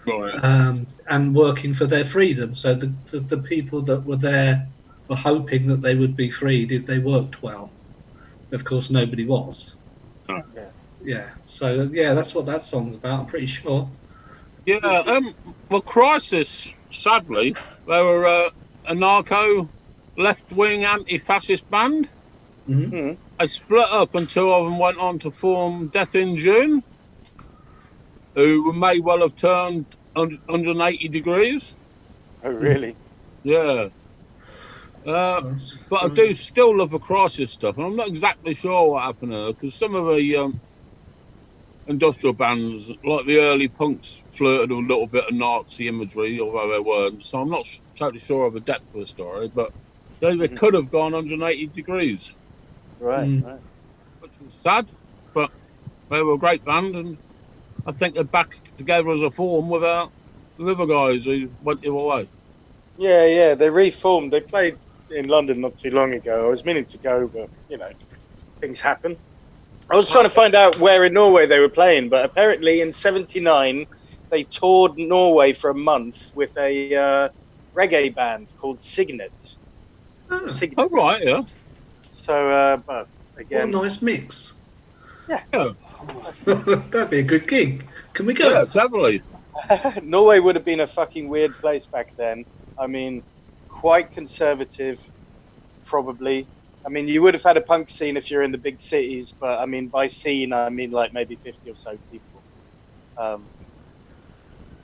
Right. and working for their freedom. So the people that were there were hoping that they would be freed if they worked well. Of course, nobody was. Oh. Yeah. Yeah. So yeah, that's what that song's about. I'm pretty sure. Yeah. Well, Crisis, sadly, they were a narco left-wing anti-fascist band. Mm-hmm. They split up and two of them went on to form Death in June, who may well have turned 180 degrees. Oh, really? Yeah. But I do still love the Crisis stuff, and I'm not exactly sure what happened there, because some of the industrial bands, like the early punks, flirted with a little bit of Nazi imagery, although they weren't. So I'm not totally sure of the depth of the story, but they could have gone 180 degrees. Right, right. Which was sad, but they were a great band, and I think they're back together as a form without the other guys who went the other way. Yeah, they reformed. They played in London not too long ago. I was meaning to go, but, things happen. I was trying to find out where in Norway they were playing, but apparently in '79 they toured Norway for a month with a reggae band called Signet. Oh, right, yeah. So, but again, What a nice mix. Yeah. That'd be a good gig. Can we go? Yeah, definitely. Norway would have been a fucking weird place back then. I mean, quite conservative, probably. I mean, you would have had a punk scene if you're in the big cities, but I mean, by scene, I mean like maybe 50 or so people.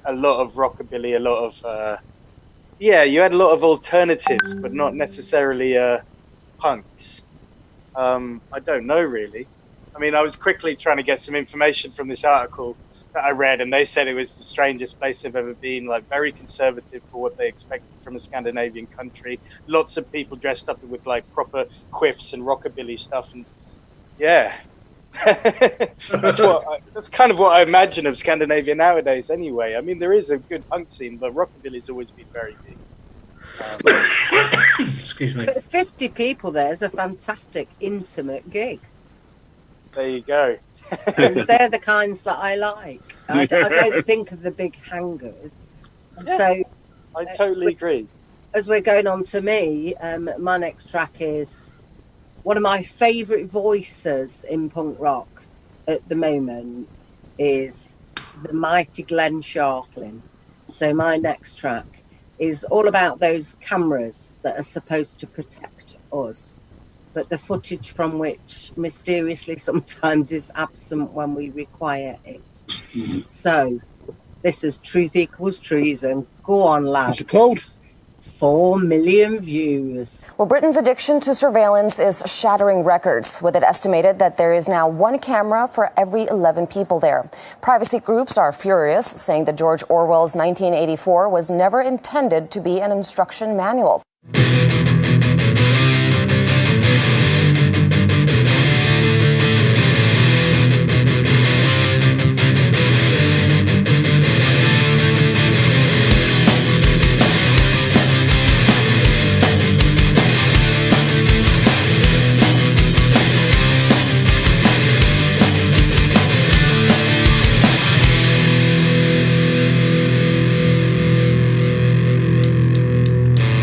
A lot of rockabilly, a lot of, you had a lot of alternatives, but not necessarily punks. I don't know really. I mean, I was quickly trying to get some information from this article that I read, and they said it was the strangest place they've ever been, like very conservative for what they expected from a Scandinavian country. Lots of people dressed up with like proper quiffs and rockabilly stuff, and yeah, that's kind of what I imagine of Scandinavia nowadays. Anyway, I mean, there is a good punk scene, but rockabilly's always been very big. Excuse me. But 50 people there is a fantastic, intimate gig. There you go. And they're the kinds that I like. I don't think of the big hangers. And so I totally agree. As we're going on to me, my next track is one of my favourite voices in punk rock at the moment is the mighty Glenn Sharplin. So my next track is all about those cameras that are supposed to protect us, but the footage from which mysteriously sometimes is absent when we require it. So this is Truth Equals Treason. Go on, lads. What's it called? 4 million views. Well, Britain's addiction to surveillance is shattering records, with it estimated that there is now one camera for every 11 people there. Privacy groups are furious, saying that George Orwell's 1984 was never intended to be an instruction manual.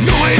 Knowing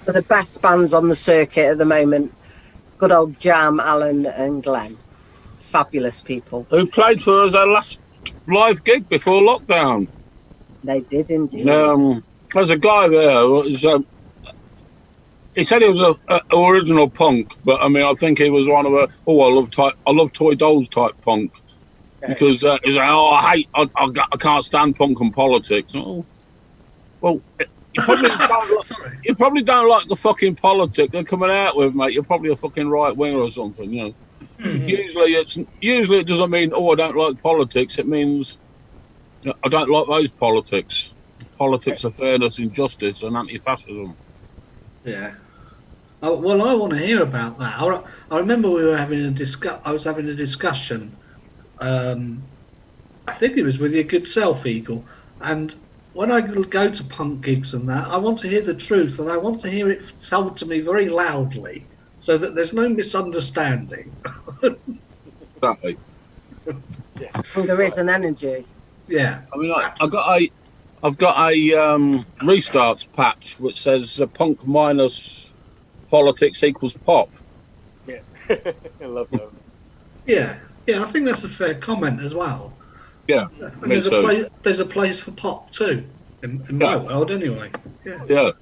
are the best bands on the circuit at the moment. Good old Jam, Alan and Glenn. Fabulous people. Who played for us our last live gig before lockdown. They did indeed. There's a guy there who was, he said he was a original punk, but I mean, I think he was one of a I love toy dolls type punk, because he's like, I can't stand punk and politics. Oh, well, you probably don't like the fucking politics they're coming out with, mate. You're probably a fucking right winger or something, you know. Usually it doesn't mean I don't like politics. It means I don't like those politics. Politics of fairness, injustice, and anti-fascism. Yeah. Well, I want to hear about that. I remember we were having I was having a discussion. I think it was with your good self, Eagle. And when I go to punk gigs and that, I want to hear the truth, and I want to hear it told to me very loudly, so that there's no misunderstanding. Exactly. Well, there is an energy. Yeah. I mean, I've got a restarts patch which says punk minus politics equals pop. Yeah, I love that. Yeah, I think that's a fair comment as well. Yeah, and there's a place for pop too, in my world anyway. Yeah.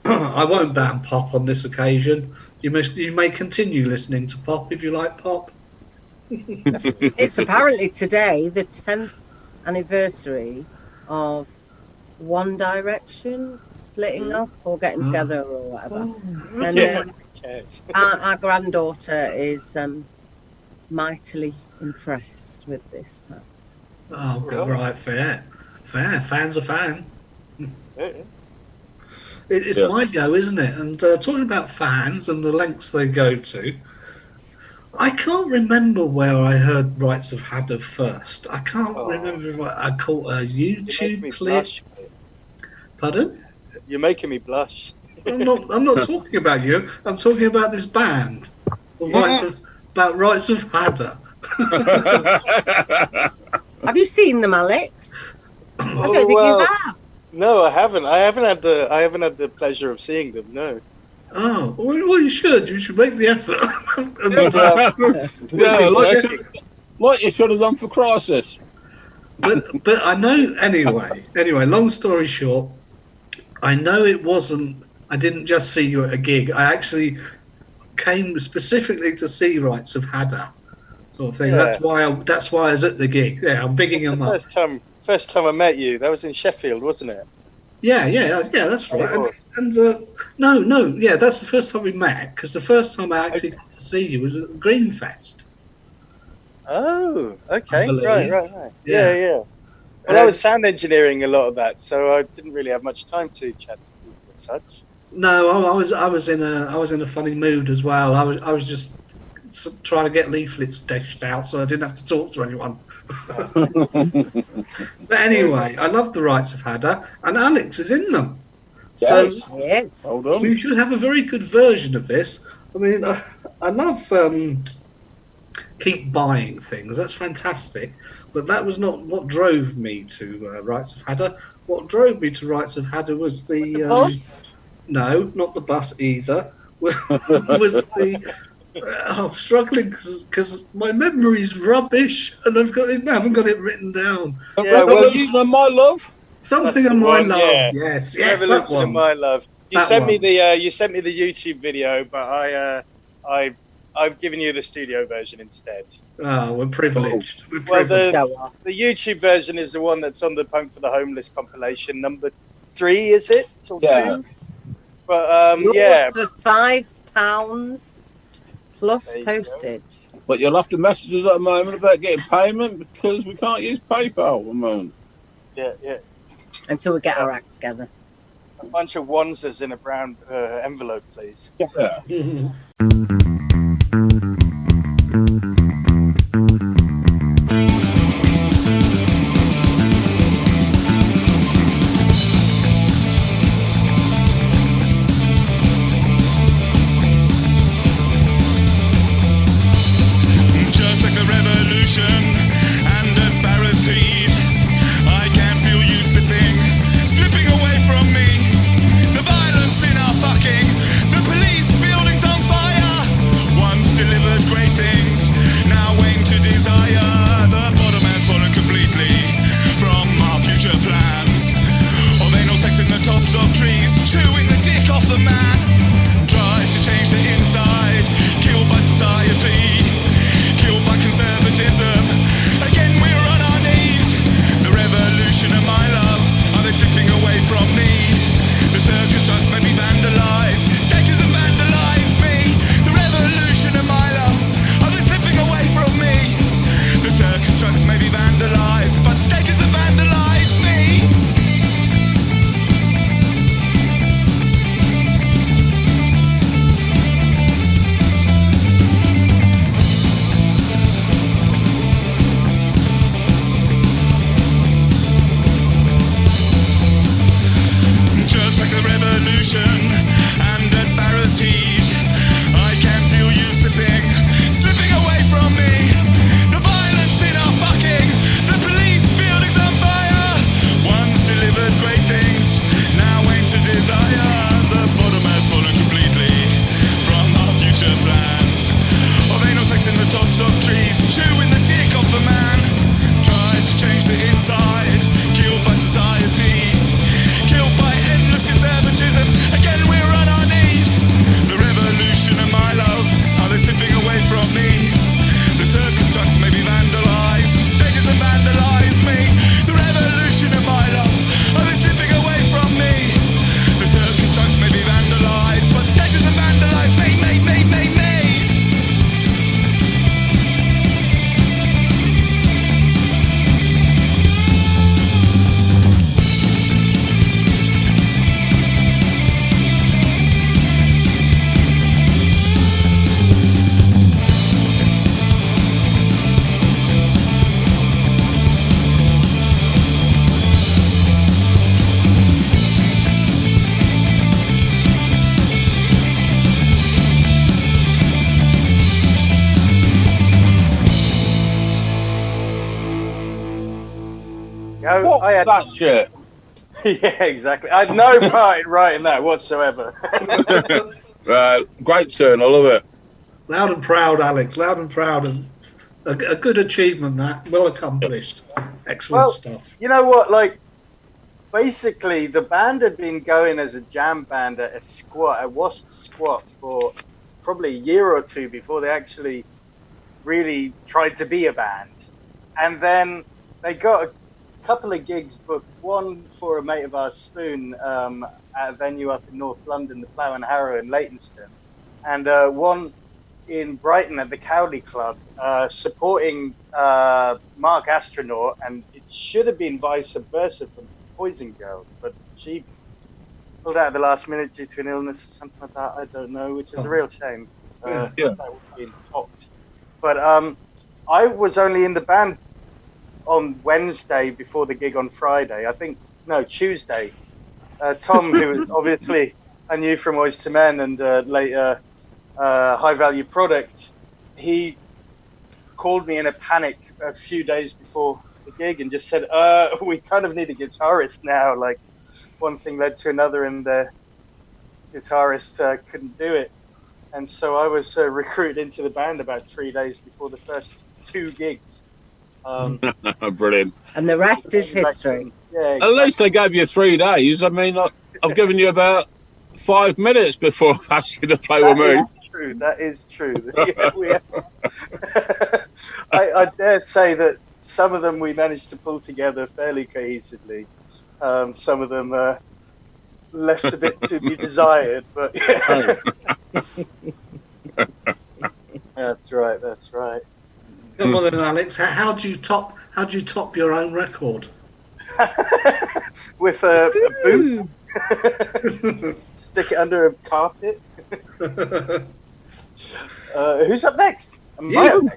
I won't ban pop on this occasion. You may continue listening to pop if you like pop. It's apparently today the 10th anniversary of One Direction splitting up or getting together or whatever. And our granddaughter is mightily impressed with this fact. Oh, right, fair. Fan's a fan. It's my go, isn't it? And talking about fans and the lengths they go to, I can't remember where I heard Rites of Hadda first. I can't remember what I caught a YouTube clip. Blush, Pardon? You're making me blush. I'm not talking about you. I'm talking about this band. Rites of Hadda. Have you seen them, Alex? I don't think you have. No, I haven't. I haven't had the pleasure of seeing them. No. Oh, well, you should. You should make the effort. Like you should have done for Crisis. But I know anyway. Anyway, long story short, I know it wasn't. I didn't just see you at a gig. I actually came specifically to see Rites of Hadda, sort of thing. Yeah. That's why I was at the gig. Yeah, I'm bigging them up. First time I met you, that was in Sheffield, wasn't it? Yeah, that's right. No, that's the first time we met, because the first time I actually got to see you was at Greenfest. Oh, okay, right. Yeah. Well, And I was sound engineering a lot of that, so I didn't really have much time to chat to people as such. No, I was in a funny mood as well. I was just trying to get leaflets dashed out, so I didn't have to talk to anyone. But anyway, I love the Rites of Hadda, and Alex is in them. Yes. So yes, Hold on. We should have a very good version of this. I mean, I love keep buying things. That's fantastic. But that was not what drove me to Rites of Hadda. What drove me to Rites of Hadda was the bus? No, not the bus either. Was the I'm struggling because my memory's rubbish, and I haven't got it written down. Yeah, Revolution of My Love. Something of My Love. Yes, that Revolution one. of My Love. You sent me the YouTube video, but I've given you the studio version instead. Oh, we're privileged. We're Well, privileged. the YouTube version is the one that's on the Punk for the Homeless compilation, number 3, is it? Or 2? But yours for £5 plus postage. But you'll have to message us at the moment about getting payment, because we can't use PayPal at the moment. Yeah. Until we get our act together. A bunch of oneses in a brown envelope, please. Yeah. Just like a revolution and a barricade, I can feel you slipping away from me. The violence in our fucking the man. Tried to change the inside, killed by society, killed by conservatism. Again we're on our knees. The revolution of my love, are they slipping away from me? The circus drugs may be vandalized, statism vandalize me. The revolution of my love, are they slipping away from me? The circus drugs may be vandalized, but statism vandalize me. Just like the revolution and at Barricade, I can feel you slipping away from me. The violence in our fucking, the police buildings on fire. Once delivered great things, now ain't to desire. The bottom has fallen completely from our future plans. Of anal sex in the tops of trees, chewing the dick off the man. Tried to change the inside, killed by society, killed by endless conservatism. Again we're on our knees. The revolution of my love, are they slipping away from me? The circus trucks may be vandalized, statism vandalize me. The revolution of my love, are they slipping away from me? The circus trucks may be vandalized, but statism vandalize me. What I had that shit? Yeah, exactly. I had no part in that whatsoever. Great turn, I love it. Loud and proud, Alex. Loud and proud. And a good achievement, that. Well accomplished. Excellent Well, stuff. You know what? Like, basically, the band had been going as a jam band at a Wasp Squat for probably a year or two before they actually really tried to be a band. And then they got a couple of gigs booked, one for a mate of ours, Spoon, at a venue up in North London, the Plough and Harrow in Leytonstone, and one in Brighton at the Cowley Club, supporting Mark Astronaut, and it should have been Vice Versa from Poison Girl, but she pulled out at the last minute due to an illness or something like that, I don't know, which is a real shame. That would have been topped. But I was only in the band on Wednesday before the gig on Friday. Tuesday. Tom, who was obviously I knew from Oyster to Men and later High Value Product, he called me in a panic a few days before the gig and just said, we kind of need a guitarist now. Like, one thing led to another and the guitarist couldn't do it. And so I was recruited into the band about 3 days before the first two gigs. Brilliant. And the rest is history. Yeah, exactly. At least they gave you 3 days. I mean, I've given you about 5 minutes before I've asked you to play with me. That is true. I dare say that some of them we managed to pull together fairly cohesively. Some of them left a bit to be desired, but yeah. That's right. Come on then, Alex. How do you top your own record? With a boot. Stick it under a carpet. Who's up next? You.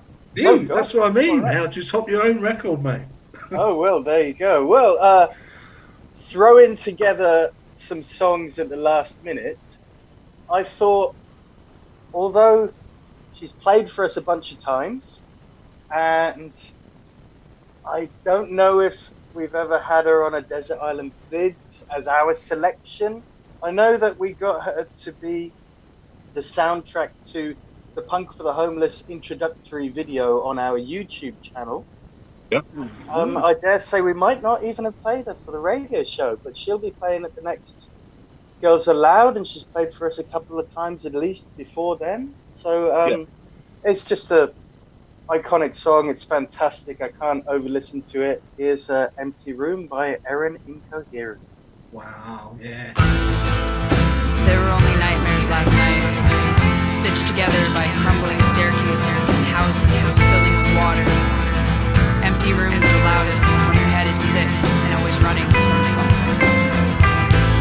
Oh, that's what I mean. Right. How do you top your own record, mate? Oh, well, there you go. Well, throwing together some songs at the last minute, I thought, although she's played for us a bunch of times, and I don't know if we've ever had her on a Desert Island Vids as our selection. I know that we got her to be the soundtrack to the Punk for the Homeless introductory video on our YouTube channel. Yeah. I dare say we might not even have played her for the radio show, but she'll be playing at the next Girls Aloud, and she's played for us a couple of times at least before then. So it's just a iconic song. It's fantastic. I can't over listen to it. Here's Empty Room by Erin, Incoherent. Wow, yeah. There were only nightmares last night, stitched together by crumbling staircases and houses filling with water. Empty rooms the loudest when your head is sick and always running from something.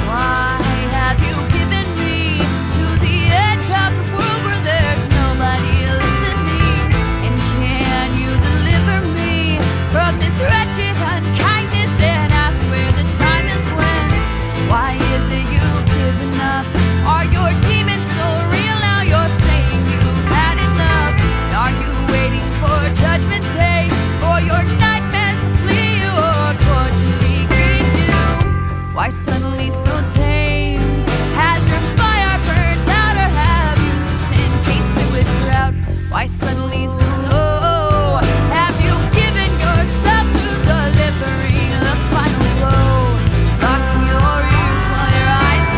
Why have you given me to the edge of the world where there's nobody listening? And can you deliver me from this wretched unkindness and ask where the time is when? Why is it you've given up? Are your demons so real now? You're saying you've had enough. Are you waiting for Judgment Day? For your nightmares to flee or cordially greet you? Why suddenly so tame? Has your fire burnt out or have you just encased it with drought? Why suddenly so low? Have you given yourself to delivering the final blow? Locking your ears while your eyes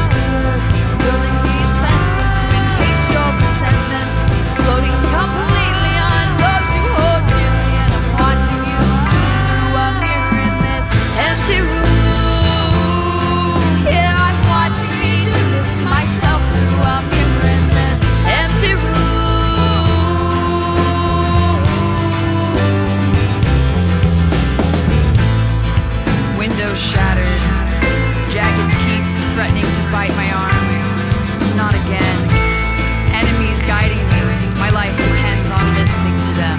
close, building these fences to encase your resentments, exploding completely on those you hold dearly. And I'm watching you through a mirror in this empty room. Yeah, I'm watching me do this to myself through a mirror in this empty room. Windows shattered, jagged teeth threatening to bite my arms. Not again. Enemies guiding me. My life depends on listening to them.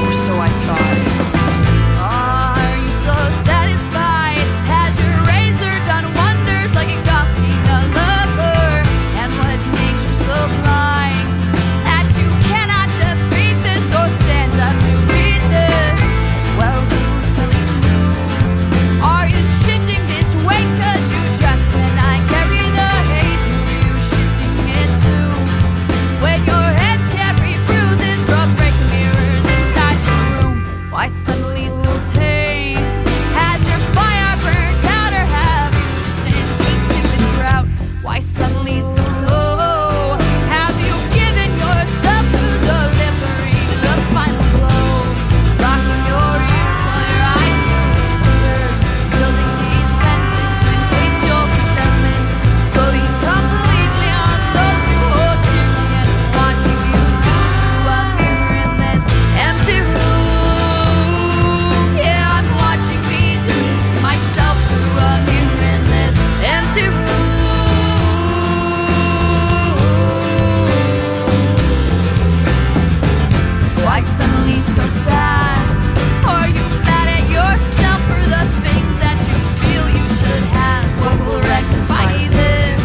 Or so I thought. Are you so satisfied? Has your razor done wonders like exhausting a lover? And what makes you so blind that you cannot defeat this or stand up to read this? Well, who's telling you? Are you shifting this weight 'cause you just cannot carry the hate? Who are you shifting it to? When your heads carry bruises from breaking mirrors inside your room. Why suddenly so tame? Has your fire burnt out or have you just encased it with drought? Why suddenly so low? Have you given yourself to delivering the final blow? Locking your ears while your eyes close, building these fences to encase your resentments, exploding completely on those you hold dearly. And I'm watching you through a mirror in this empty room. Yeah, I'm watching me do this to myself through a mirror in this empty room. Why suddenly so sad? Are you mad at yourself for the things that you feel you should have? What will rectify this?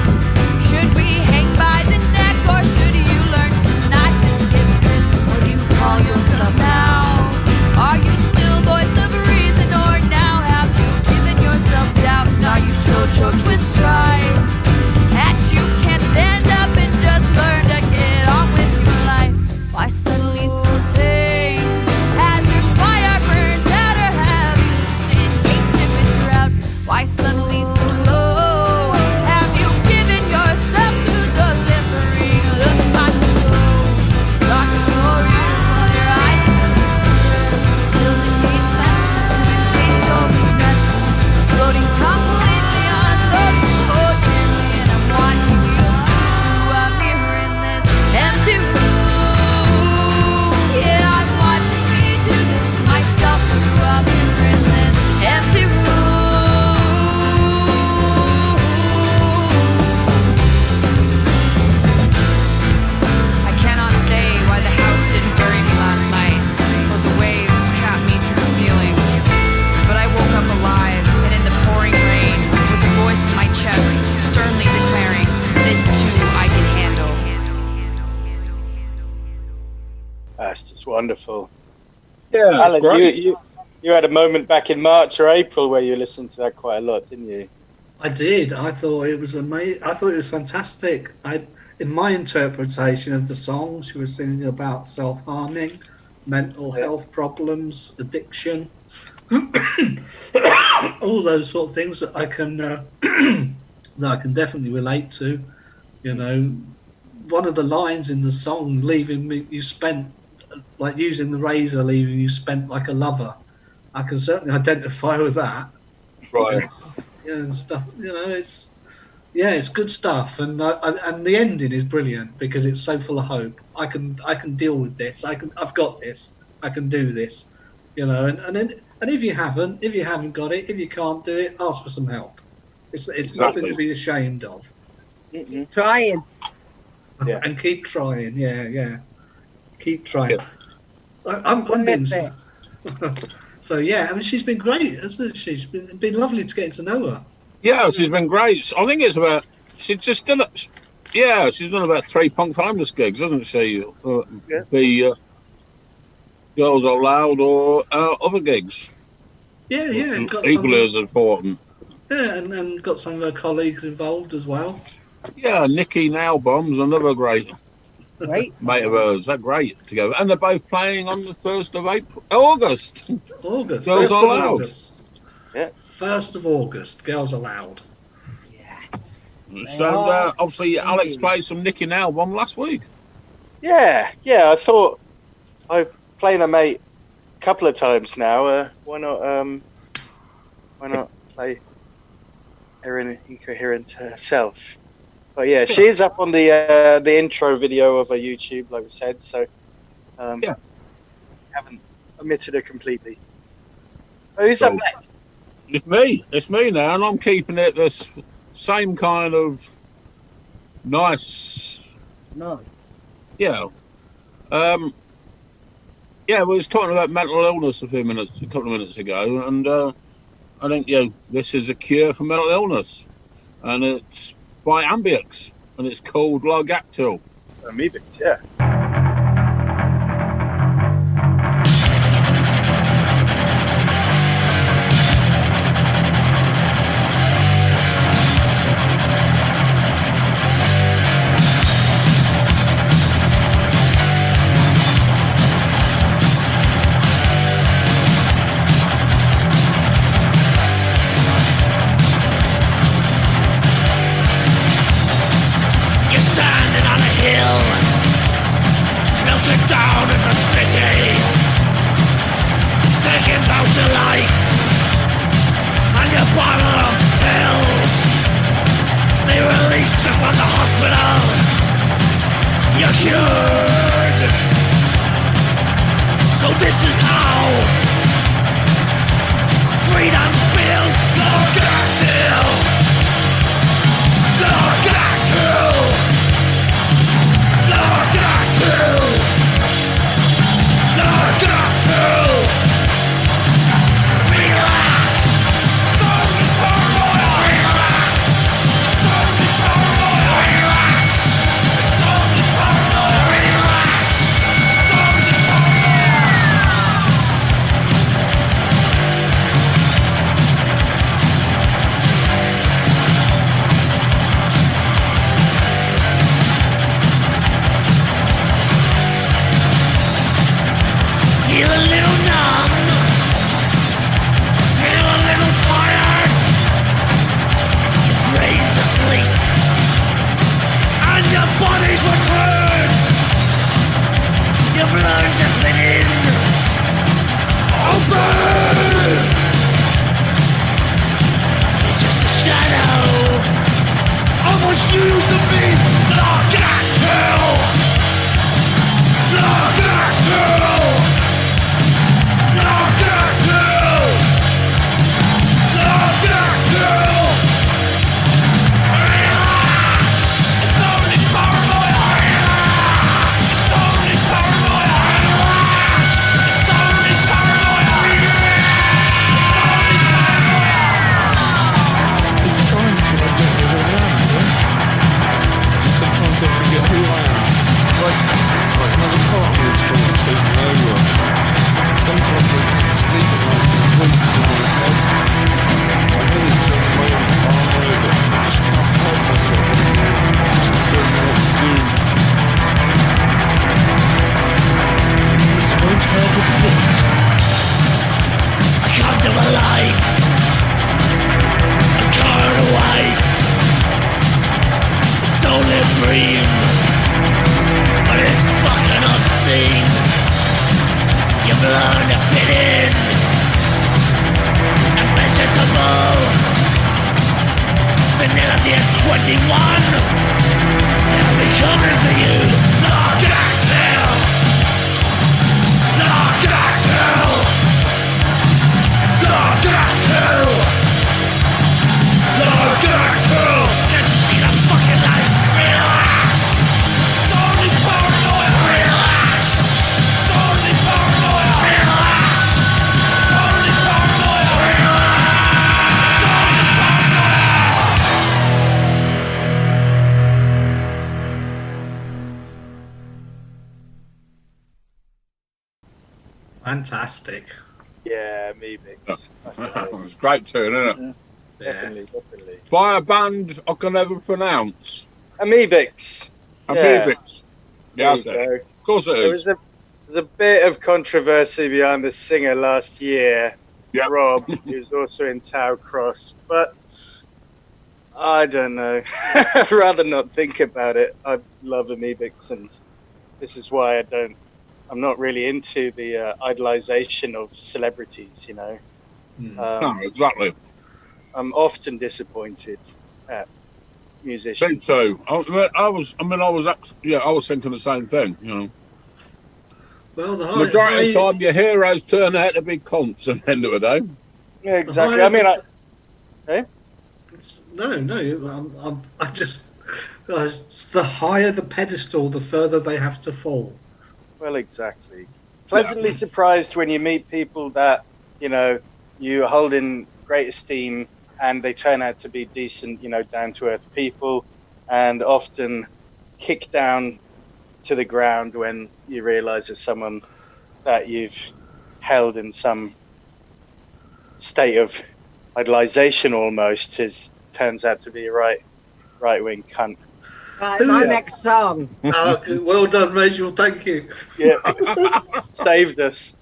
Should we hang by the neck or should you learn to not just give this? What do you call yourself now? Are you still voice of reason or now have you given yourself doubt? And are you so choked with strife that you can't stand up and just learn to get on with your life? Why suddenly so tame? Has your fire burned out or have you just encased it with drought? Why suddenly so low? Have you given yourself to delivering the final blow? Locking your ears while your eyes close, building these fences to encase your resentments, exploding completely on those you hold dearly. And I'm watching you through a mirror in this empty room. Yeah, I'm watching me do this to myself through a mirror in this empty room. I cannot say why the house didn't bury me last night, or the waves trapped me to the ceiling. But I woke up alive and in the pouring rain, with a voice in my chest sternly declaring, "This too I can handle." That's just wonderful. Yeah, that's Alan, great. you had a moment back in March or April where you listened to that quite a lot, didn't you? I did. I thought it was amazing. I thought it was fantastic. In my interpretation of the song, she was singing about self-harming, mental health problems, addiction, all those sort of things that I can that I can definitely relate to. You know, one of the lines in the song, "Leaving me, you spent like using the razor, leaving you spent like a lover." I can certainly identify with that. Right. And stuff. You know, it's good stuff, and and the ending is brilliant because it's so full of hope. I can deal with this. I've got this. I can do this. You know, and if you haven't got it, if you can't do it, ask for some help. It's Exactly. nothing to be ashamed of. Trying. Yeah. And keep trying. Yeah. Keep trying. Yeah. I'm being Perfect. so yeah. I mean, she's been great, hasn't she? She's been lovely to get to know her. Yeah, she's been great. I think it's about she's just done it. Yeah, she's done about 3 Punk Timeless gigs, hasn't she? The Girls Are Loud or other gigs. Yeah, and got Equally some, as important. yeah, and got some of her colleagues involved as well. Yeah, Nikki Nailbomb's another great mate of hers. They're great together, and they're both playing on the 1st of August. August. Girls 1st Are of Loud. August. Yeah. 1st of August. Girls Are Loud. Yes. So obviously, Alex played some Nikki Nailbomb last week. Yeah. I thought I've played a mate a couple of times now. Why not play Erin Incoherent herself? But yeah, she is up on the intro video of her YouTube, like we said. So haven't omitted her completely. Oh, who's up next? It's me now, and I'm keeping it this same kind of nice. Yeah. Yeah, we was talking about mental illness a couple of minutes ago, and I think this is a cure for mental illness, and it's by Amebix, and it's called Largactyl. Amebix, yeah. Fantastic. Yeah, Amebix. It's a great tune, isn't it? Yeah. Definitely. By a band I can never pronounce. Amebix. Amebix. Yeah, There you go. of course it is. There's a bit of controversy behind the singer last year, Yeah. Rob, who's also in Tau Cross, but I don't know. I'd rather not think about it. I love Amebix, and this is why I'm not really into the idolization of celebrities, you know. No, exactly. I'm often disappointed at Me musicians. too. I was thinking the same thing, you know. Well, the Majority of the time, your heroes turn out to be cons at the end of the day. Yeah, exactly. I mean, I just the higher the pedestal, the further they have to fall. well, exactly. Pleasantly surprised when you meet people that, you know, you hold in great esteem and they turn out to be decent, you know, down-to-earth people, and often kick down to the ground when you realize it's someone that you've held in some state of idolization almost turns out to be a right-wing cunt. Right, my next song. Well done, Rachel. Thank you. Yeah, saved us.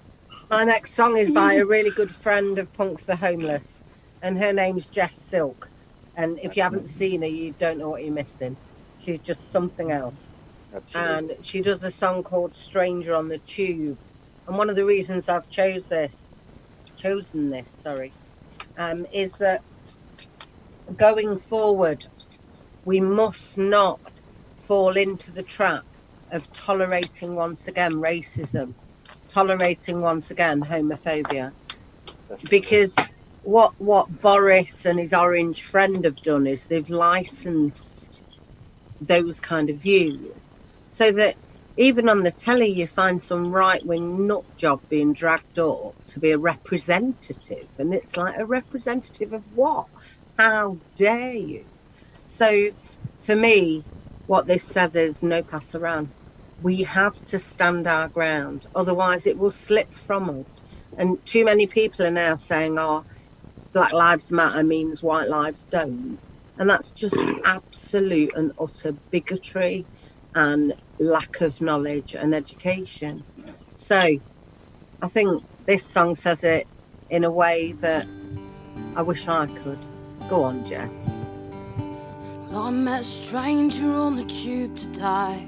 My next song is by a really good friend of Punk for the Homeless, and her name's Jess Silk. And if you haven't seen her, you don't know what you're missing. She's just something else. Absolutely. And she does a song called Stranger on the Tube. And one of the reasons I've chosen this, is that going forward, we must not fall into the trap of tolerating once again racism, tolerating once again homophobia, because what Boris and his orange friend have done is they've licensed those kind of views, so that even on the telly you find some right-wing nut job being dragged up to be a representative, and it's like, a representative of what? How dare you? So for me, what this says is no pass around. We have to stand our ground, otherwise it will slip from us. And too many people are now saying, oh, Black Lives Matter means white lives don't. And that's just absolute and utter bigotry and lack of knowledge and education. So I think this song says it in a way that I wish I could. Go on, Jess. I met a stranger on the tube to die.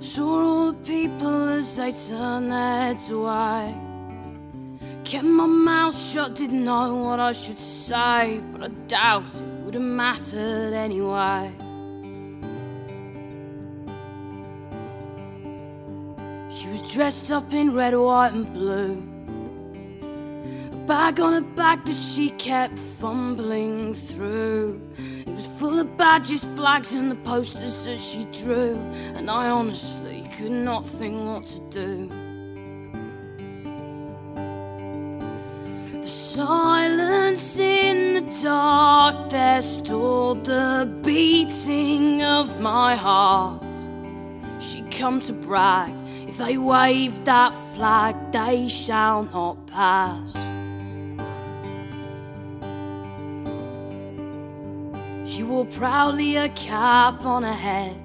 Saw all the people as they turned their heads away. Kept my mouth shut, didn't know what I should say, but I doubt it would have mattered anyway. She was dressed up in red, white and blue, a bag on her back that she kept fumbling through. It was full of badges, flags and the posters that she drew, and I honestly could not think what to do. The silence in the dark, there stood the beating of my heart. She'd come to brag, if they wave that flag, they shall not pass. She wore proudly a cap on her head.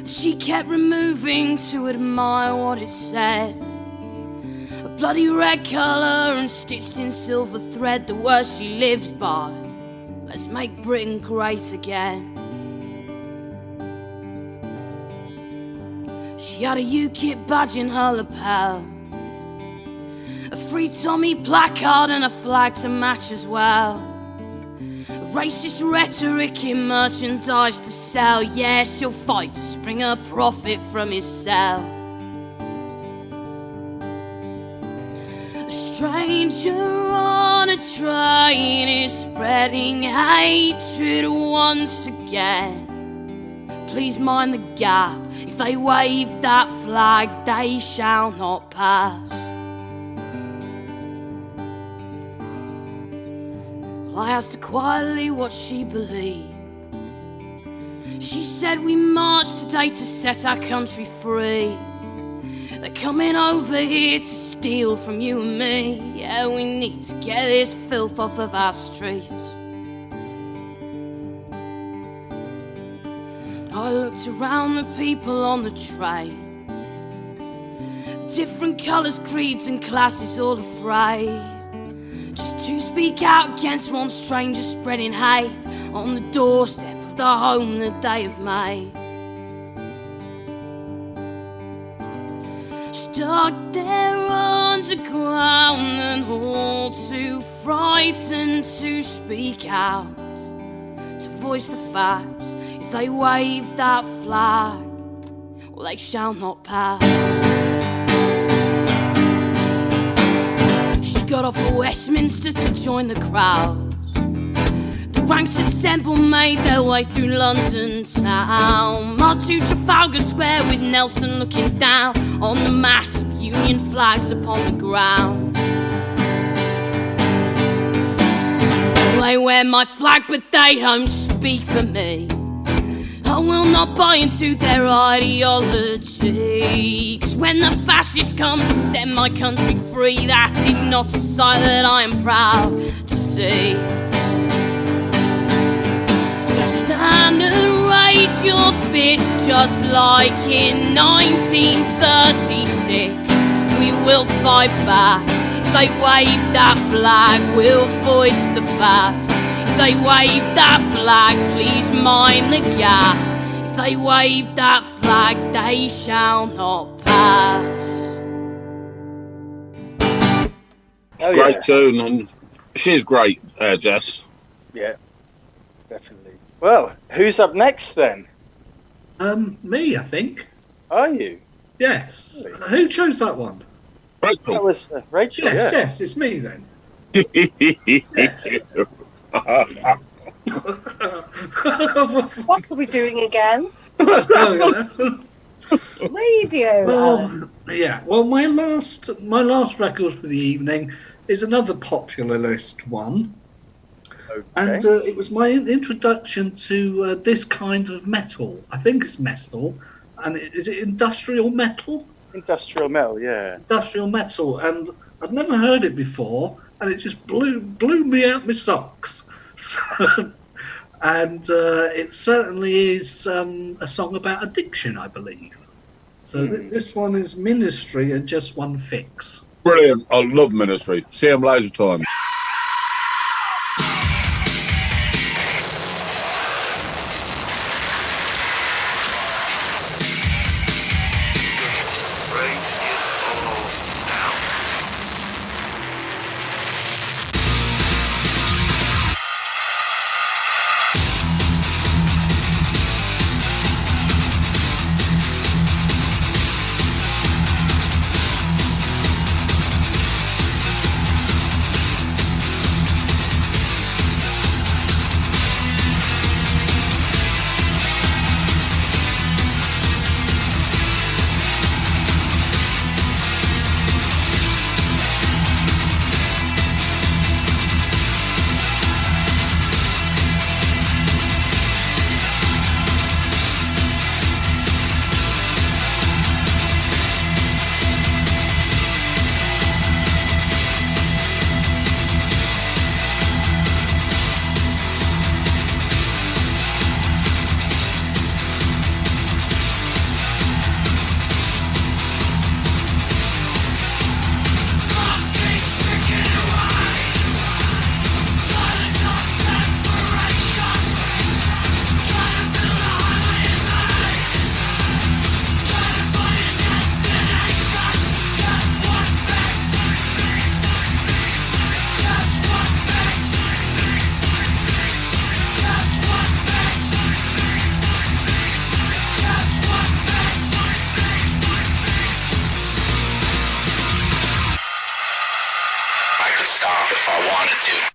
She kept removing to admire what it said. A bloody red colour and stitched in silver thread, the words she lives by: let's make Britain great again. She had a UKIP badge in her lapel, a Free Tommy placard and a flag to match as well. Racist rhetoric in merchandise to sell. Yes, he'll fight to spring a profit from his cell. A stranger on a train is spreading hatred once again. Please mind the gap. If they wave that flag, they shall not pass. I asked her quietly what she believed. She said we marched today to set our country free. They're coming over here to steal from you and me. Yeah, we need to get this filth off of our streets. I looked around the people on the train, different colours, creeds and classes, all afraid just to speak out against one stranger spreading hate on the doorstep of the home that they have made. Stuck there underground and all too frightened to speak out, to voice the facts. If they wave that flag, well, they shall not pass. Got off at Westminster to join the crowd. The ranks assembled made their way through London town. Marched to Trafalgar Square with Nelson looking down on the mass of Union flags upon the ground. They wear my flag but they don't speak for me. I will not buy into their ideology, 'cause when the fascists come to set my country free, that is not a sight that I am proud to see. So stand and raise your fist just like in 1936. We will fight back. If they wave that flag, we'll voice the fact. If they wave that flag, please mind the gap. If they wave that flag, they shall not pass. Oh, Great yeah. tune, and she's great, Jess. Yeah, definitely. Well, who's up next then? Me, I think. Are you? Yes. Who chose that one? Rachel. That was Rachel, Yes, yeah. yes, it's me then. What are we doing again? Radio. Well, yeah. Well, my last record for the evening is another popular list one, Okay. and it was my introduction to this kind of metal. I think it's metal, and is it industrial metal? Industrial metal, yeah. Industrial metal, and I'd never heard it before, and it just blew me out my socks. So, and it certainly is a song about addiction, I believe. So this one is Ministry and Just One Fix. Brilliant. I love Ministry. See them loads of times. if I wanted to.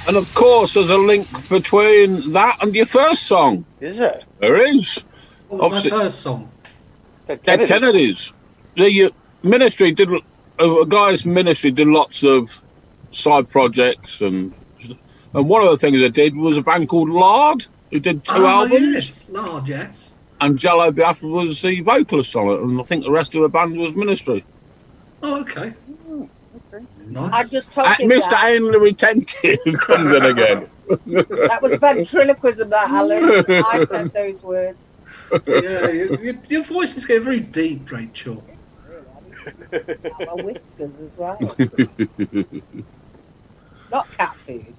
And of course, there's a link between that and your first song. Is it? There is. What was my first song? Dead Kennedys. The ministry did, guys' ministry did lots of side projects, and one of the things they did was a band called Lard, who did two albums. Yes, Lard, yes. And Jello Biafra was the vocalist on it, and I think the rest of the band was ministry. Oh, okay. Nice. I just told him Mr. that. Ainley Retentive comes in again. That was ventriloquism, that, Alan. I said those words. Yeah, your voice is getting very deep, Rachel. My whiskers as well. Not cat food.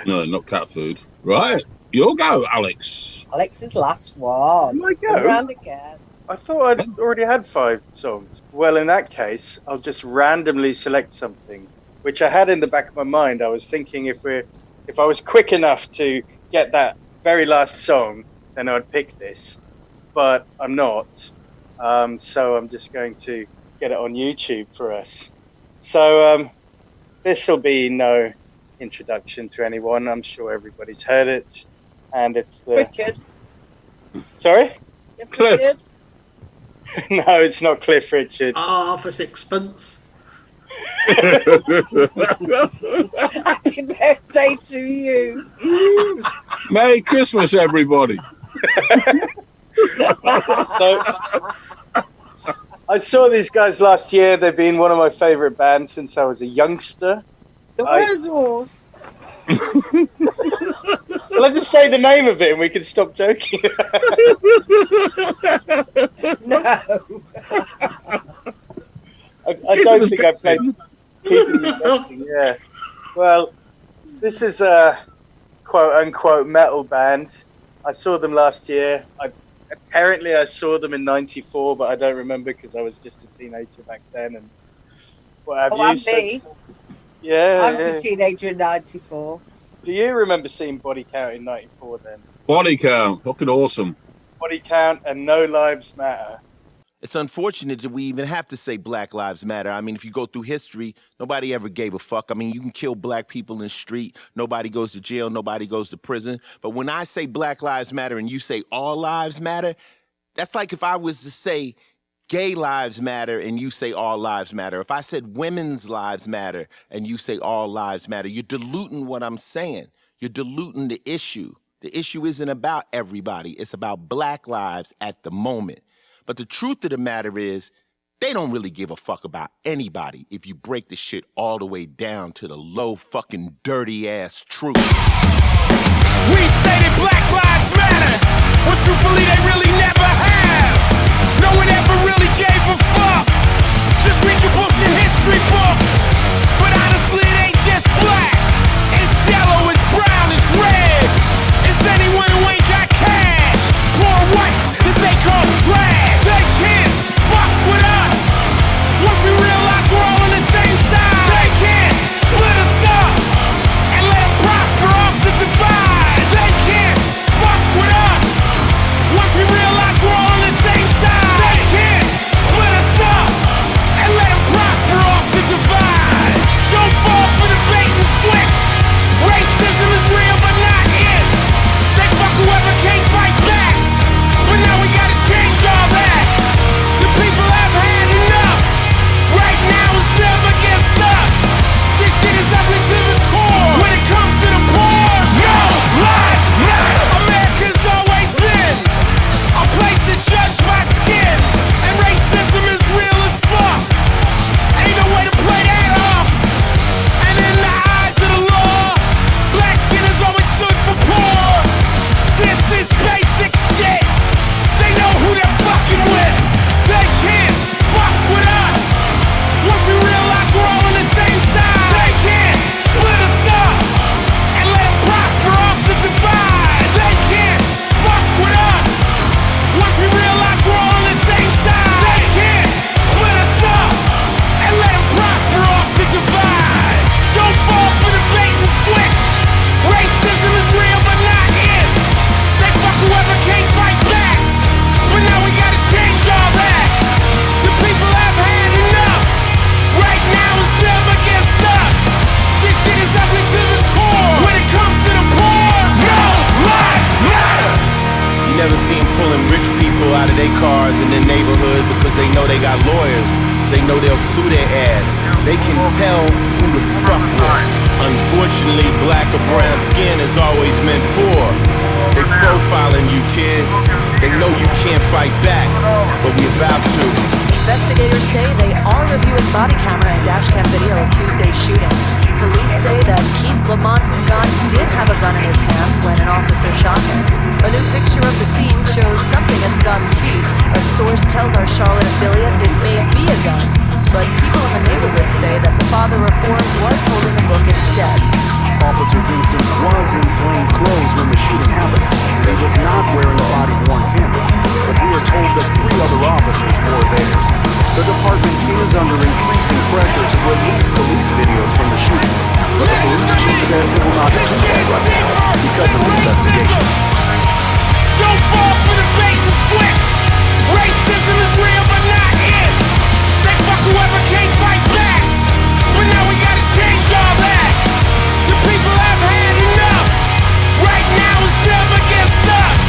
No, not cat food. Right, you'll go, Alex. Alex's last one. I go? Round again. I thought I'd already had 5 songs. Well, in that case, I'll just randomly select something, which I had in the back of my mind. I was thinking if I was quick enough to get that very last song, then I'd pick this. But I'm not. So I'm just going to get it on YouTube for us. So this will be no introduction to anyone. I'm sure everybody's heard it. And it's the... Richard. Sorry? Cliff. Richard. No, it's not Cliff Richard. Ah, for sixpence. Happy birthday to you. Merry Christmas, everybody. So, I saw these guys last year. They've been one of my favourite bands since I was a youngster. The Wurzels. Well, let's just say the name of it and we can stop joking. No. I don't think I played Keeping You Guessing, yeah. Well, this is a quote-unquote metal band. I saw them last year. Apparently I saw them in '94, but I don't remember because I was just a teenager back then. And what have you? And me. Yeah. I was a teenager in '94. Do you remember seeing Body Count in '94 then? Body Count, fucking awesome. Body Count and No Lives Matter. It's unfortunate that we even have to say Black Lives Matter. I mean, if you go through history, nobody ever gave a fuck. I mean, you can kill black people in the street. Nobody goes to jail. Nobody goes to prison. But when I say Black Lives Matter and you say all lives matter, that's like if I was to say gay lives matter and you say all lives matter. If I said women's lives matter and you say all lives matter, you're diluting what I'm saying. You're diluting the issue. The issue isn't about everybody. It's about black lives at the moment. But the truth of the matter is, they don't really give a fuck about anybody if you break the shit all the way down to the low fucking dirty ass truth. We say that Black Lives Matter, but truthfully they really never have. No one ever really gave a fuck. Just read your bullshit history books. But honestly it ain't just black. It's yellow, it's brown, it's red. It's anyone who ain't got cash. Poor whites that they call trash. They can't fuck with us. Once we realize we're all on the same side. They can't split us up and let them prosper off the divide. They can't fuck with us. Once we realize we're all on the same side. They can't split us up and let them prosper off the divide. Don't fall for the bait and switch. Racism is real but not it. They fuck whoever can't fight back. But now we gotta change all that. The people have had enough. Right now it's them against us. This shit is ugly to the core. When it comes to the poor, no lives matter. America's always been a place that's judged by skin. And racism is real as fuck. Ain't no way to play that off. And in the eyes of the law, black skin has always stood for poor. This is basic shit. They know who they're fucking with. They can't fuck with us. Once we realize we're all on the same side. They can't split us up and let them prosper off the divide. They can't fuck with us. Once we realize we're all on the same side. They can't split us up and let them prosper off the divide. Don't fall for the bait and switch. Racism is real but not it. They fuck whoever can't fight back. But now we gotta change all that. The people have had enough. Right now it's them against us. This shit is ugly to the core. When it comes to the poor, no lives matter. You never see them pulling rich people out of their cars in their neighborhood because they know they got lawyers. They know they'll sue their ass. They can tell who to fuck with. Unfortunately, black or brown skin has always meant poor. They profiling you, kid. They know you can't fight back, but we about to. Investigators say they are reviewing body camera and dashcam video of Tuesday's shooting. Police say that Keith Lamont Scott did have a gun in his hand when an officer shot him. A new picture of the scene shows something at Scott's feet. A source tells our Charlotte affiliate it may be a gun, but people in the neighborhood say that the father of four was holding a book instead. Officer Vincent was in plain clothes when the shooting happened. He was not wearing a body-worn camera, but we are told that 3 other officers wore theirs. The department is under increasing pressure to release police videos from the shooting, but the police chief says it will not do that right now because of the investigation. Don't fall for the bait and switch. Racism is real but not it. They fuck whoever can't fight back. But now we gotta change all that. The people have had enough. Right now it's them against us.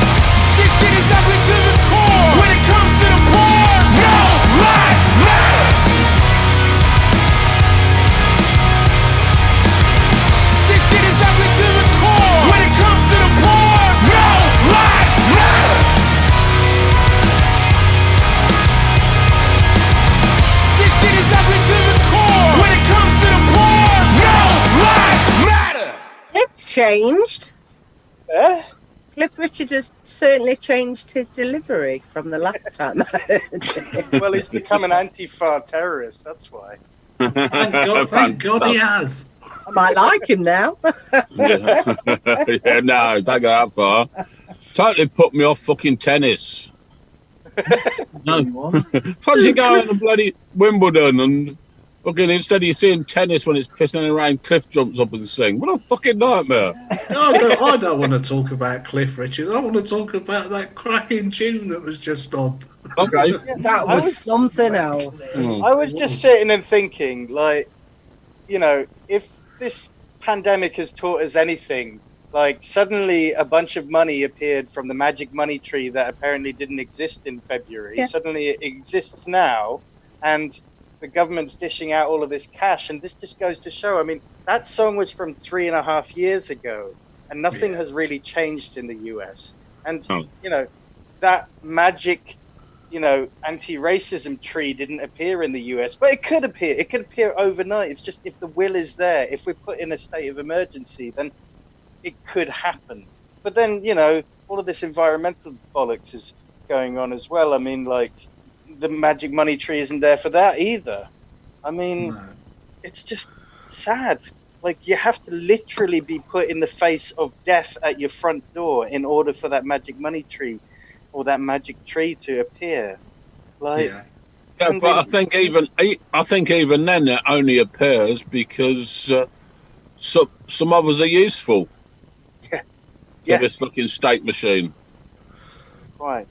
This shit is ugly to the core. When it comes to the poor, no lives matter. This shit is ugly to the core. When it comes to the poor, no lives matter. This shit is ugly to the core. When it comes to the poor, no lives matter. It's changed. Eh? Cliff Richard has certainly changed his delivery from the last time. Well, he's become an Antifa terrorist, that's why. Thank God he has. I might like him now. Yeah, no, don't go that far. Totally put me off fucking tennis. No. Fancy going to bloody Wimbledon and fucking instead of you seeing tennis when it's pissing it around, Cliff jumps up and sings. What a fucking nightmare. I don't want to talk about Cliff Richard. I want to talk about that cracking tune that was just on. Okay. That was something else. I was just sitting and thinking, like, you know, if this pandemic has taught us anything, like suddenly a bunch of money appeared from the magic money tree that apparently didn't exist in February. Yeah. Suddenly it exists now, and the government's dishing out all of this cash. And this just goes to show, I mean, that song was from 3.5 years ago, and nothing has really changed in the US. And, you know, that magic, you know, anti-racism tree didn't appear in the US, but it could appear. It could appear overnight. It's just if the will is there, if we're put in a state of emergency, then it could happen. But then, you know, all of this environmental bollocks is going on as well. I mean, like, the magic money tree isn't there for that either. I mean, it's just sad. Like, you have to literally be put in the face of death at your front door in order for that magic money tree or that magic tree to appear. Like, yeah, but I think even then it only appears because some others are useful. To this fucking state machine. Right.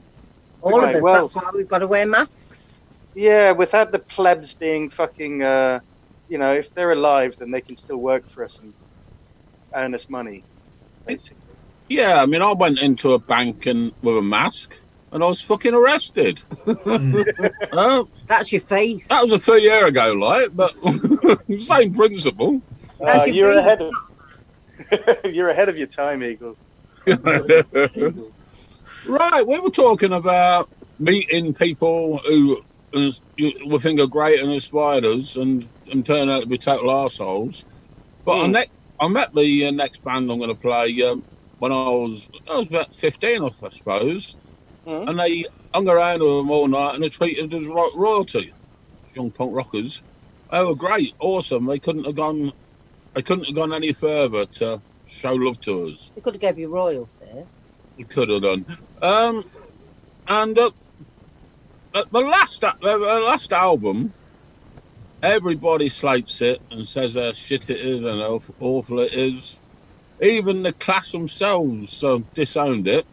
All of us. Well, that's why we've got to wear masks. Yeah, without the plebs being fucking, you know, if they're alive, then they can still work for us and earn us money, basically. Yeah, I mean, I went into a bank and with a mask, and I was fucking arrested. That's your face. That was a few years ago, like, but same principle. You're ahead of you're ahead of your time, Eagle. Right, we were talking about meeting people who we think are great and aspirers and turn out to be total arseholes. But I met the next band I'm going to play when I was about 15, I suppose. And they hung around with them all night and they treated us like royalty. Young punk rockers. They were great, awesome. They couldn't have gone any further to show love to us. They could have gave you royalties. We could have done. And the last album, everybody slates it and says how shit it is and how awful it is. Even the Clash themselves disowned it.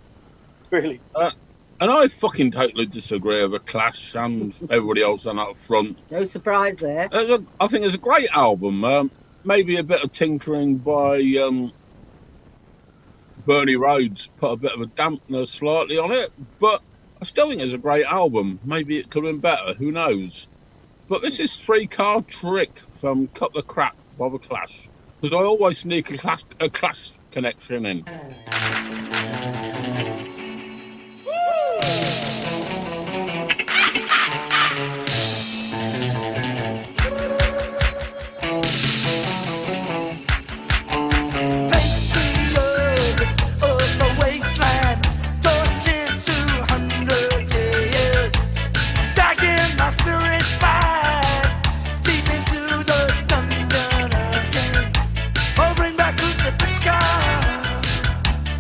Really? And I fucking totally disagree with the Clash and everybody else on that front. No surprise there. I think it's a great album. Maybe a bit of tinkering by Bernie Rhodes put a bit of a dampener slightly on it, but I still think it's a great album. Maybe it could have been better, who knows? But this is 3 Card Trick from Cut the Crap by the Clash, because I always sneak a Clash connection in.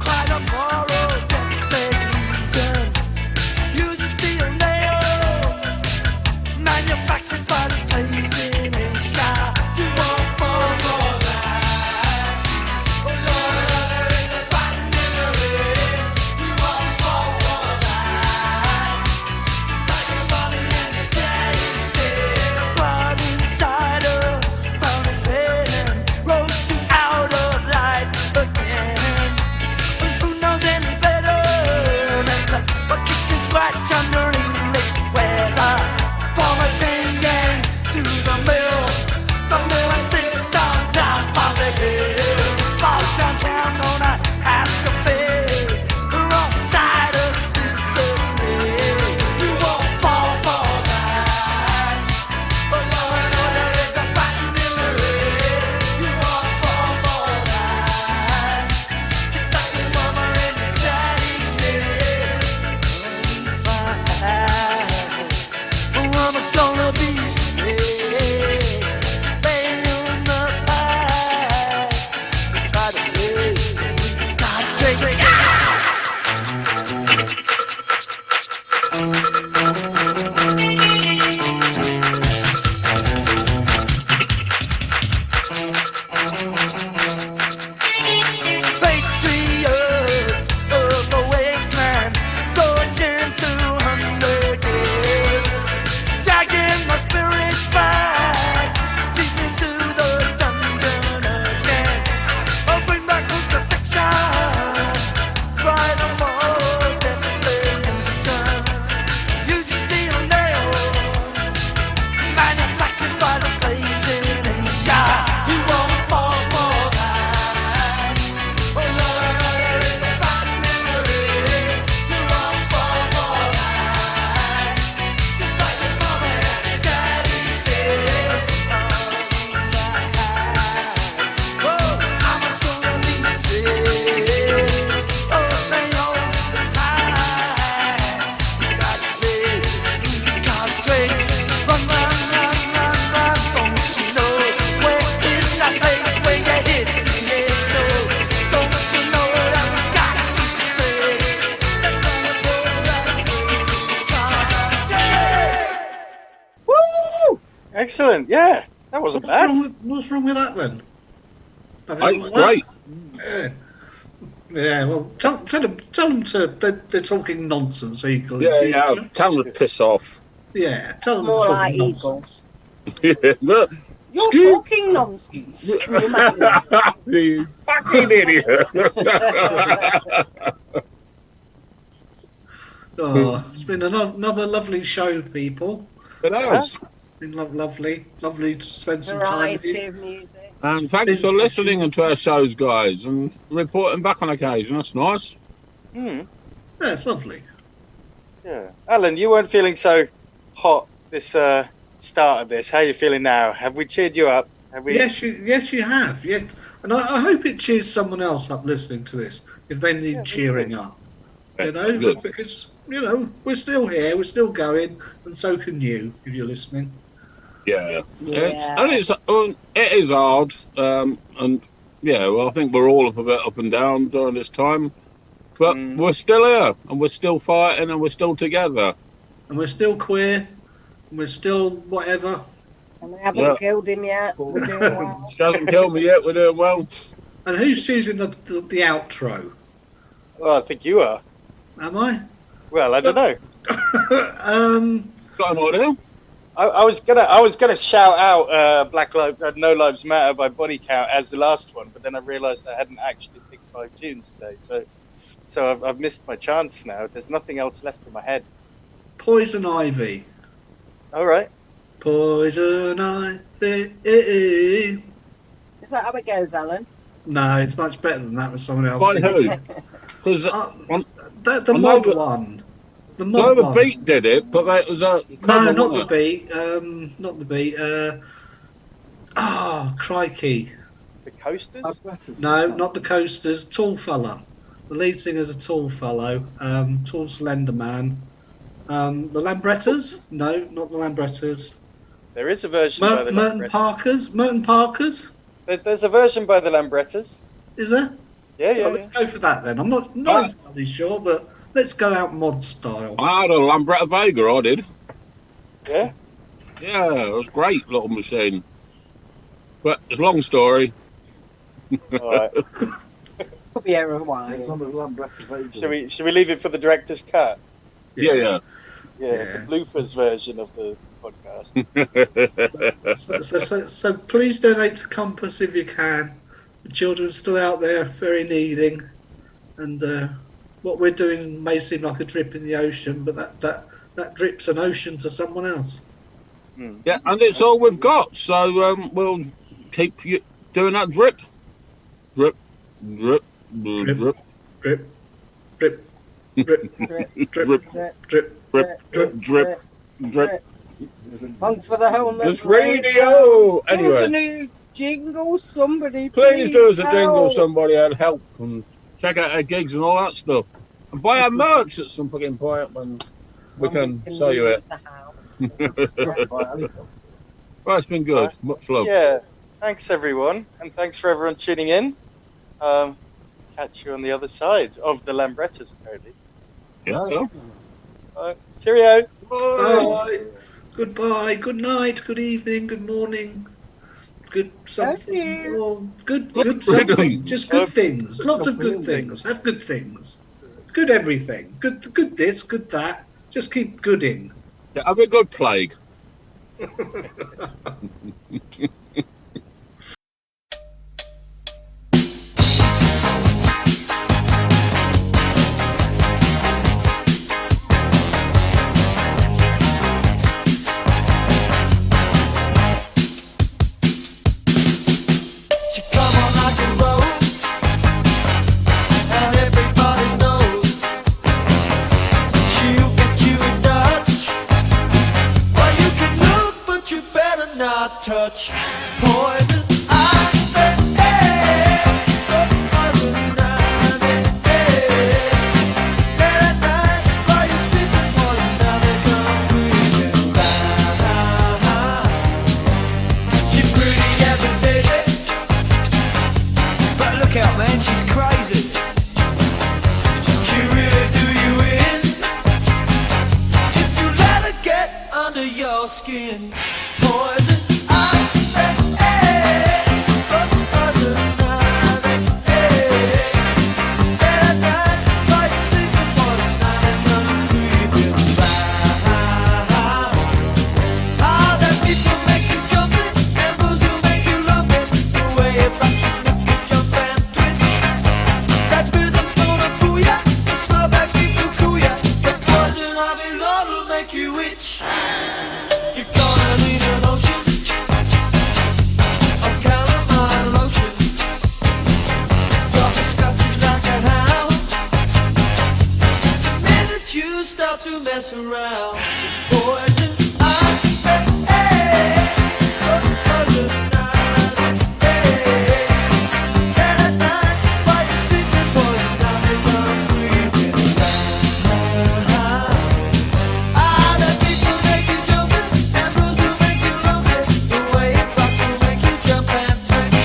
Quite a Excellent. Yeah, that wasn't bad. What's wrong with that then? It's great. Yeah, well, tell them they're talking nonsense. So you can, Yeah. Tell them to piss off. Yeah, tell them More to like talking Eagle. nonsense. Look, You're talking nonsense. Can you imagine? you fucking idiot. Oh, it's been another lovely show, people. It has. It's been lovely to spend some time with Variety you. of music. And thanks for listening to our shows, guys, and reporting back on occasion. That's nice. Yeah, it's lovely. Yeah, Alan, you weren't feeling so hot this start of this. How are you feeling now? Have we cheered you up? Have we? Yes, you have. Yes, and I hope it cheers someone else up listening to this if they need cheering up. You know, Good. because we're still here, we're still going, and so can you if you're listening. Yeah. It is hard, and yeah, well, I think we're all a bit up and down during this time, but we're still here, and we're still fighting, and we're still together, and we're still queer, and we're still whatever. And we haven't killed him yet, but we're doing well. She hasn't killed me yet. We're doing well. And who's choosing the outro? Well, I think you are. Am I? Well, I don't know. Got an idea. I was gonna shout out No Lives Matter by Body Count as the last one, but then I realised I hadn't actually picked 5 tunes today, so I've missed my chance now. There's nothing else left in my head. Poison Ivy. All right. Poison Ivy. Is that how it goes, Alan? No, it's much better than that with someone else. By who? Because the mod one. The mod one. Beat did it, but that was a no, not the Beat. Not the Beat. Crikey. The Coasters? No, not the Coasters. Tall fella. The lead singer's a tall fellow. Tall, slender man. The Lambrettas? No, not the Lambrettas. There is a version by the Lambrettas. Merton Parkers? There's a version by the Lambrettas. Is there? Yeah. Let's go for that then. I'm not entirely sure, but let's go out mod style. I had a Lambretta Vega, I did. Yeah? Yeah, it was great little machine. But it's a long story. All right. Could be here a while. Should we leave it for the director's cut? Yeah. The Bloopers version of the podcast. so please donate to Compass if you can. The children are still out there, very needing, and what we're doing may seem like a drip in the ocean, but that drip's an ocean to someone else. Yeah, and it's all we've got, so we'll keep doing that drip. Drip. Drip. Drip. Drip. Drip. Drip. Drip. Drip. Drip. Punk for the homeless. It's radio. Give Anyway. us a new jingle, somebody. Please do us a help. jingle, somebody, and help, and check out our gigs and all that stuff. And buy our merch at some fucking point when we can sell you it. Well, it's been good. Much love. Yeah. Thanks, everyone. And thanks for everyone tuning in. Catch you on the other side of the Lambrettas, apparently. Yeah. Cheerio. Bye. Goodbye. Good night. Good evening. Good morning. Good something. Oh, good something. Just good things. Lots of good things. Have good things. Good everything. Good this. Good that. Just keep gooding. Yeah, have a good plague. Touch poison ivy, poison ivy. At night, while you're sleeping, poison ivy comes creeping by. She's pretty as a daisy, but look out, man, she's crazy. She really do you in if you let her get under your skin. Poison. mess around. Poison eyes, hey, hey. Poison eyes, hey. And at night, while you're sleeping, poison ivy comes creeping around. Ah, that beat will make you jump, that blues will make you love it. The way it rocks will make you jump and twitch.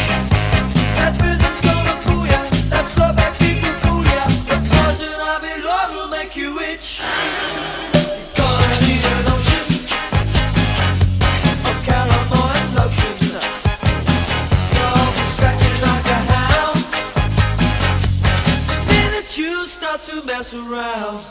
That rhythm's gonna fool ya, that slow back beat will cool ya. The poison ivy love will make you itch. You're gonna need an ocean of calamine lotion. You'll be scratching like a hound. Then that you start to mess around.